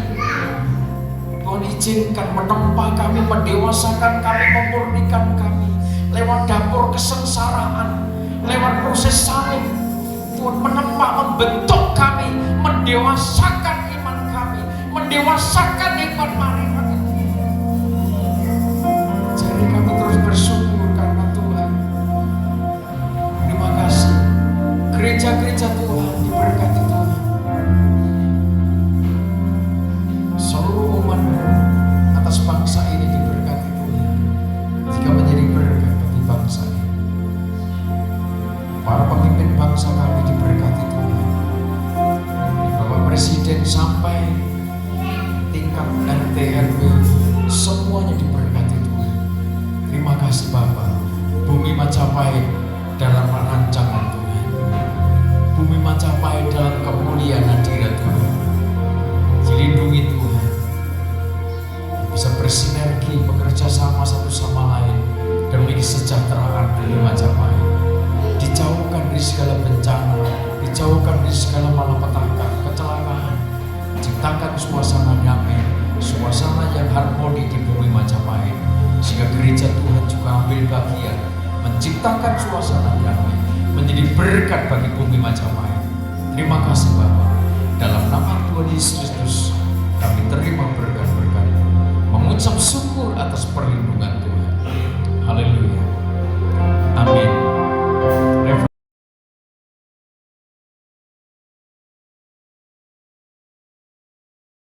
Tuhan izinkan menempa kami, mendewasakan kami, memurnikan kami. Lewat dapur kesengsaraan, lewat proses salib. Tuhan menempa, membentuk kami, mendewasakan iman kami, mendewasakan iman marifat itu. Jadi kami terus bersyukur karena Tuhan. Terima kasih. Gereja-gereja Tuhan diberkati Tuhan. Seluruh umat atas bangsa ini diberkati Tuhan. Jika menjadi berkat bagi bangsa ini. Para pemimpin bangsa kami diberkati Tuhan. Di bawah presiden sampai tingkat RT RW, semuanya diberkati Tuhan. Terima kasih Bapa. Bumi Majapahit dalam rancangan Tuhan. Bumi Majapahit dalam kemuliaan hadirat Tuhan. Dilindungi Tuhan. Bisa bersinergi, bekerja sama satu sama lain demi kesejahteraan Bumi Majapahit. Dijauhkan dari segala bencana, dijauhkan dari segala malapetaka, kecelakaan. Ciptakan suasana damai, suasana yang harmoni di Bumi Majapahit. Sehingga gereja Tuhan juga ambil bagian menciptakan suasana damai, menjadi berkat bagi Bumi Majapahit. Terima kasih Bapa. Dalam nama Tuhan Yesus Kristus kami terima berkat-berkat, mengucap syukur atas perlindungan Tuhan.